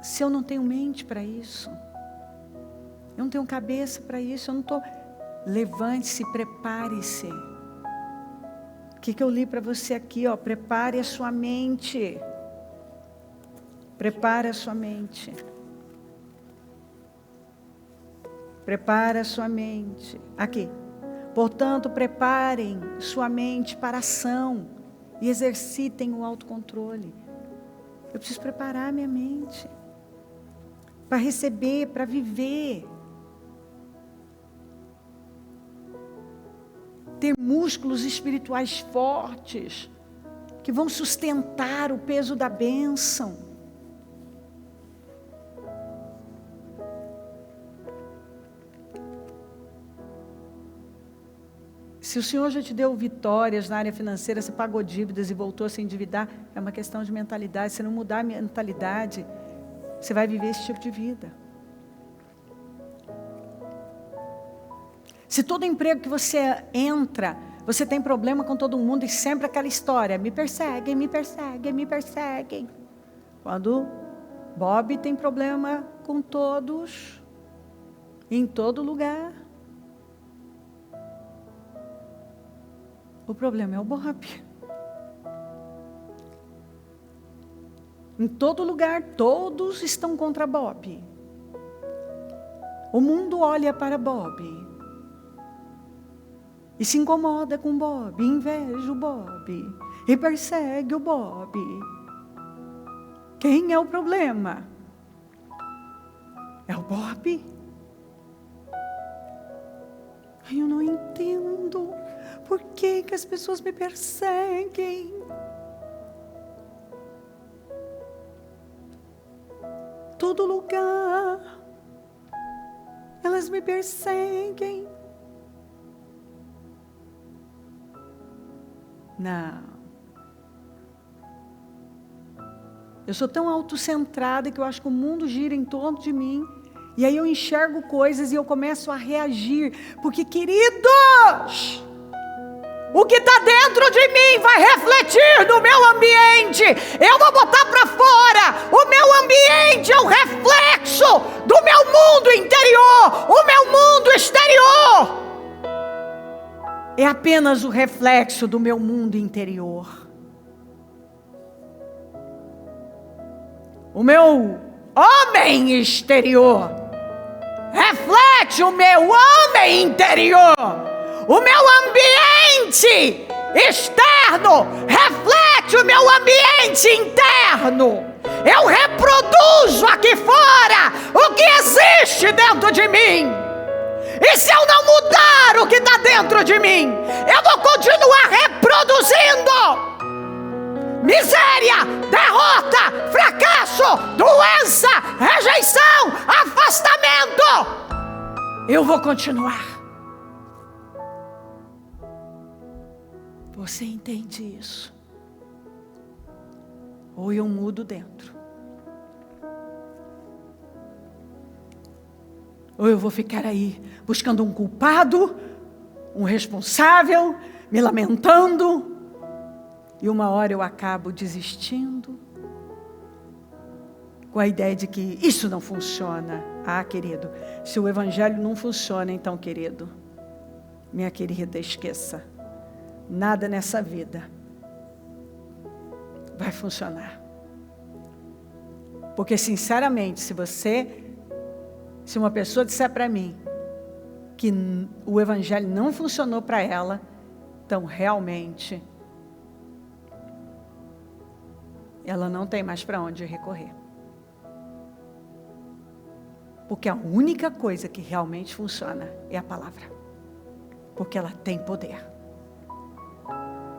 se eu não tenho mente para isso? Eu não tenho cabeça para isso, eu não estou... Levante-se, prepare-se. O que eu li para você aqui, ó? Prepare a sua mente. Prepare a sua mente. Prepare a sua mente. Aqui. Portanto, preparem sua mente para a ação e exercitem o autocontrole. Eu preciso preparar minha mente para receber, para viver. Ter músculos espirituais fortes que vão sustentar o peso da bênção. Se o Senhor já te deu vitórias na área financeira, você pagou dívidas e voltou a se endividar, é uma questão de mentalidade. Se não mudar a mentalidade, você vai viver esse tipo de vida. Se todo emprego que você entra, você tem problema com todo mundo e sempre aquela história, me perseguem, me perseguem, me perseguem. Quando Bob tem problema com todos, em todo lugar. O problema é o Bob. Em todo lugar, todos estão contra Bob. O mundo olha para Bob e se incomoda com Bob, inveja o Bob e persegue o Bob. Quem é o problema? É o Bob. Eu não entendo por que as pessoas me perseguem. Todo lugar elas me perseguem. Não. Eu sou tão autocentrada que eu acho que o mundo gira em torno de mim. E aí eu enxergo coisas e eu começo a reagir. Porque, queridos, o que está dentro de mim vai refletir no meu ambiente. Eu vou botar para fora. O meu ambiente é o reflexo do meu mundo interior. O meu mundo exterior é apenas o reflexo do meu mundo interior. O meu homem exterior reflete o meu homem interior. O meu ambiente externo reflete o meu ambiente interno. Eu reproduzo aqui fora o que existe dentro de mim. E se eu não mudar o que está dentro de mim, eu vou continuar reproduzindo miséria, derrota, fracasso, doença, rejeição, afastamento. Eu vou continuar. Você entende isso? Ou eu mudo dentro, ou eu vou ficar aí buscando um culpado, um responsável, me lamentando, e uma hora eu acabo desistindo, com a ideia de que isso não funciona. Ah, querido, se o evangelho não funciona, então, querido, minha querida, esqueça. Nada nessa vida vai funcionar. Porque, sinceramente, se uma pessoa disser para mim que o evangelho não funcionou para ela, então realmente ela não tem mais para onde recorrer. Porque a única coisa que realmente funciona é a palavra. Porque ela tem poder.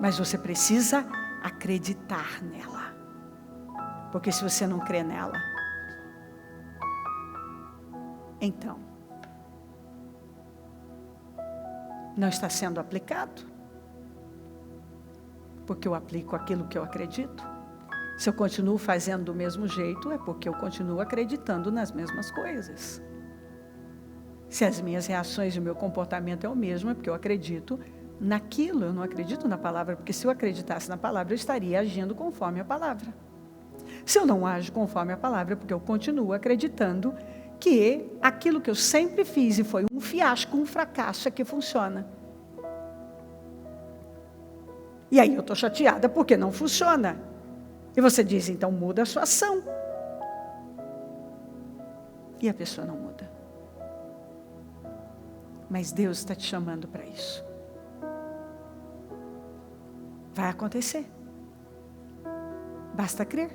Mas você precisa acreditar nela. Porque se você não crê nela, então não está sendo aplicado. Porque eu aplico aquilo que eu acredito. Se eu continuo fazendo do mesmo jeito, é porque eu continuo acreditando nas mesmas coisas. Se as minhas reações e o meu comportamento é o mesmo, é porque eu acredito naquilo, eu não acredito na palavra, porque se eu acreditasse na palavra, eu estaria agindo conforme a palavra. Se eu não ajo conforme a palavra, é porque eu continuo acreditando que aquilo que eu sempre fiz e foi um fiasco, um fracasso, é que funciona. E aí eu estou chateada porque não funciona. E você diz, então muda a sua ação. E a pessoa não muda. Mas Deus está te chamando para isso. Vai acontecer. Basta crer.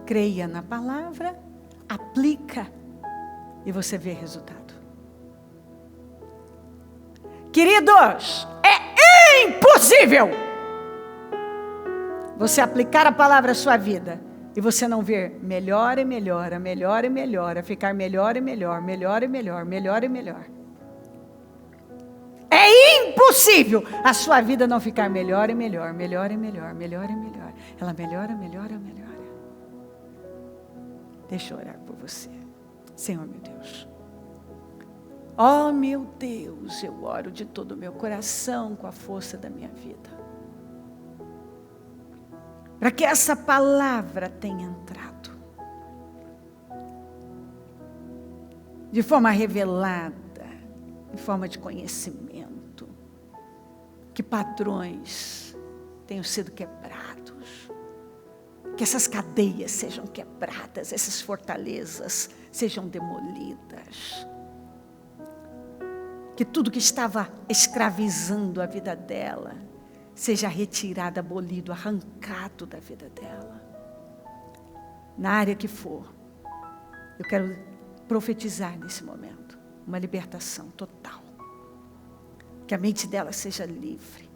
Creia na palavra, aplica e você vê resultado. Queridos, é impossível você aplicar a palavra à sua vida e você não ver melhor e melhora, melhor e melhora, ficar melhor e melhor, melhor e melhor, melhor e melhor. É impossível a sua vida não ficar melhor e melhor, melhor e melhor, melhor e melhor. Ela melhora, melhora, melhora. Deixa eu orar por você. Senhor, meu Deus. Oh, meu Deus, eu oro de todo o meu coração com a força da minha vida. Para que essa palavra tenha entrado. De forma revelada, em forma de conhecimento. Que padrões tenham sido quebrados. Que essas cadeias sejam quebradas, essas fortalezas sejam demolidas. Que tudo que estava escravizando a vida dela seja retirado, abolido, arrancado da vida dela. Na área que for, eu quero profetizar nesse momento uma libertação total. Que a mente dela seja livre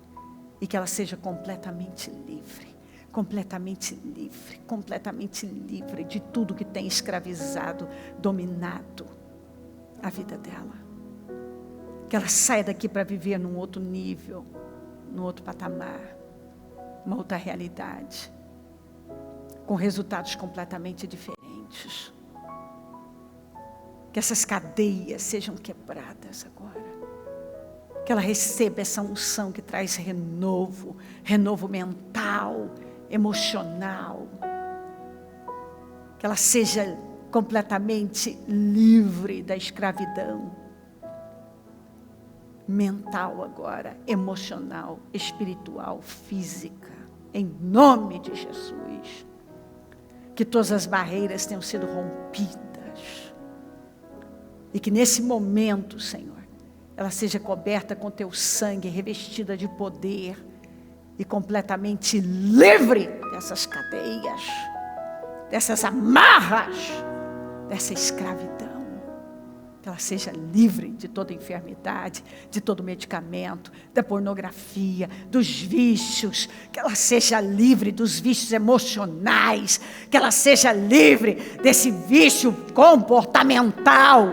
e que ela seja completamente livre. Completamente livre de tudo que tem escravizado, dominado a vida dela. Que ela saia daqui para viver num outro nível, num outro patamar, uma outra realidade, com resultados completamente diferentes. Que essas cadeias sejam quebradas agora. Que ela receba essa unção que traz renovo mental, emocional, que ela seja completamente livre da escravidão mental agora, emocional, espiritual, física, em nome de Jesus. Que todas as barreiras tenham sido rompidas e que nesse momento, Senhor, ela seja coberta com teu sangue, revestida de poder e completamente livre dessas cadeias, dessas amarras, dessa escravidão. Que ela seja livre de toda enfermidade, de todo medicamento, da pornografia, dos vícios. Que ela seja livre dos vícios emocionais. Que ela seja livre desse vício comportamental,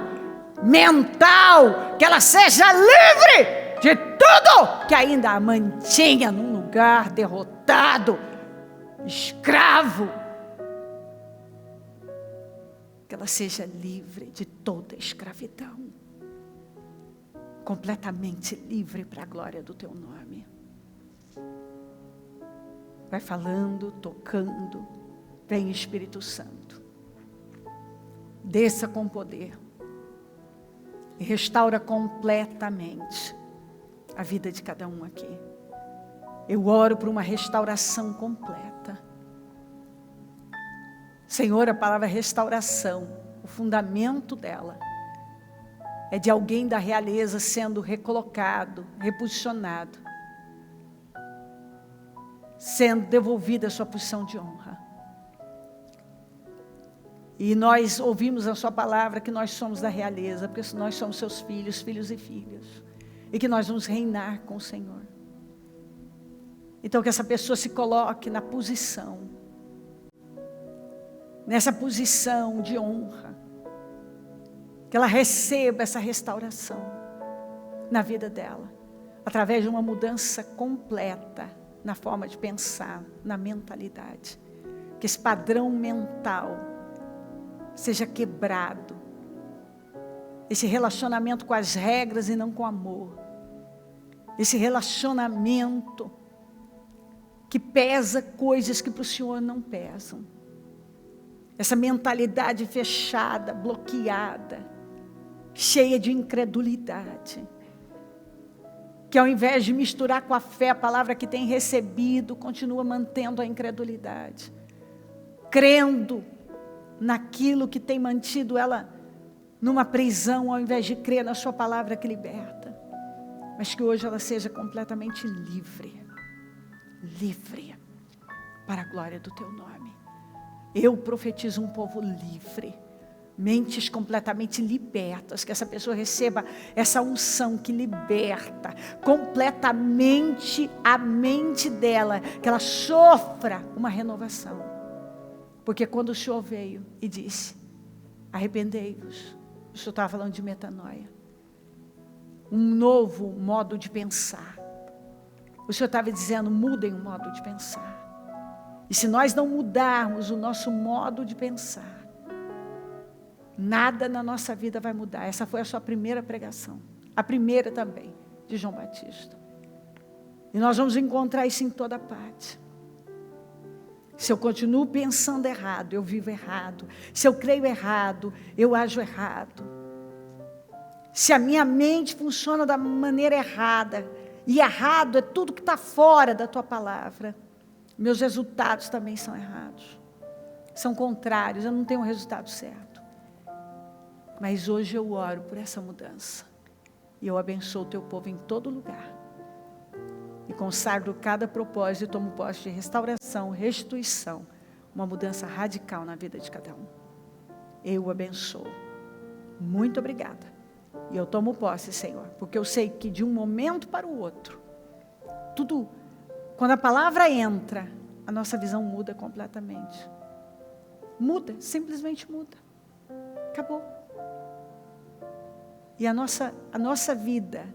mental. Que ela seja livre de tudo que ainda a mantinha num lugar derrotado, escravo. Que ela seja livre de toda escravidão, completamente livre para a glória do teu nome. Vai falando, tocando, vem Espírito Santo, desça com poder e restaura completamente a vida de cada um aqui. Eu oro por uma restauração completa. Senhor, a palavra restauração, o fundamento dela é de alguém da realeza sendo recolocado, reposicionado, sendo devolvida a sua posição de honra. E nós ouvimos a sua palavra que nós somos da realeza, porque nós somos seus filhos, filhos e filhas, e que nós vamos reinar com o Senhor. Então que essa pessoa se coloque na posição, nessa posição de honra, que ela receba essa restauração na vida dela, através de uma mudança completa na forma de pensar, na mentalidade. Que esse padrão mental seja quebrado. Esse relacionamento com as regras e não com amor. Esse relacionamento que pesa coisas que para o Senhor não pesam. Essa mentalidade fechada, bloqueada, cheia de incredulidade. Que ao invés de misturar com a fé a palavra que tem recebido, continua mantendo a incredulidade. Crendo naquilo que tem mantido ela numa prisão, ao invés de crer na sua palavra que liberta. Mas que hoje ela seja completamente livre. Livre. Para a glória do teu nome. Eu profetizo um povo livre. Mentes completamente libertas. Que essa pessoa receba essa unção que liberta completamente a mente dela. Que ela sofra uma renovação. Porque quando o Senhor veio e disse, arrependei-vos. O Senhor estava falando de metanoia. Um novo modo de pensar. O Senhor estava dizendo, mudem o modo de pensar. E se nós não mudarmos o nosso modo de pensar, nada na nossa vida vai mudar. Essa foi a sua primeira pregação. A primeira também, de João Batista. E nós vamos encontrar isso em toda parte. Se eu continuo pensando errado, eu vivo errado. Se eu creio errado, eu ajo errado. Se a minha mente funciona da maneira errada, e errado é tudo que está fora da tua palavra, meus resultados também são errados. São contrários, eu não tenho um resultado certo. Mas hoje eu oro por essa mudança. E eu abençoo o teu povo em todo lugar. E consagro cada propósito e tomo posse de restauração, restituição. Uma mudança radical na vida de cada um. Eu o abençoo. Muito obrigada. E eu tomo posse, Senhor. Porque eu sei que de um momento para o outro, tudo, quando a palavra entra, a nossa visão muda completamente. Muda, simplesmente muda. Acabou. E a nossa vida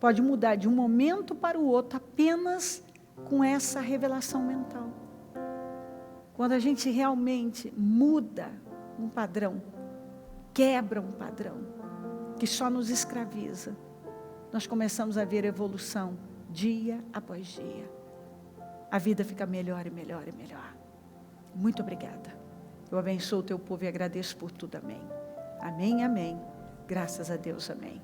pode mudar de um momento para o outro apenas com essa revelação mental. Quando a gente realmente muda um padrão, quebra um padrão, que só nos escraviza, nós começamos a ver evolução dia após dia. A vida fica melhor e melhor e melhor. Muito obrigada. Eu abençoo o teu povo e agradeço por tudo. Amém. Amém, amém. Graças a Deus, amém.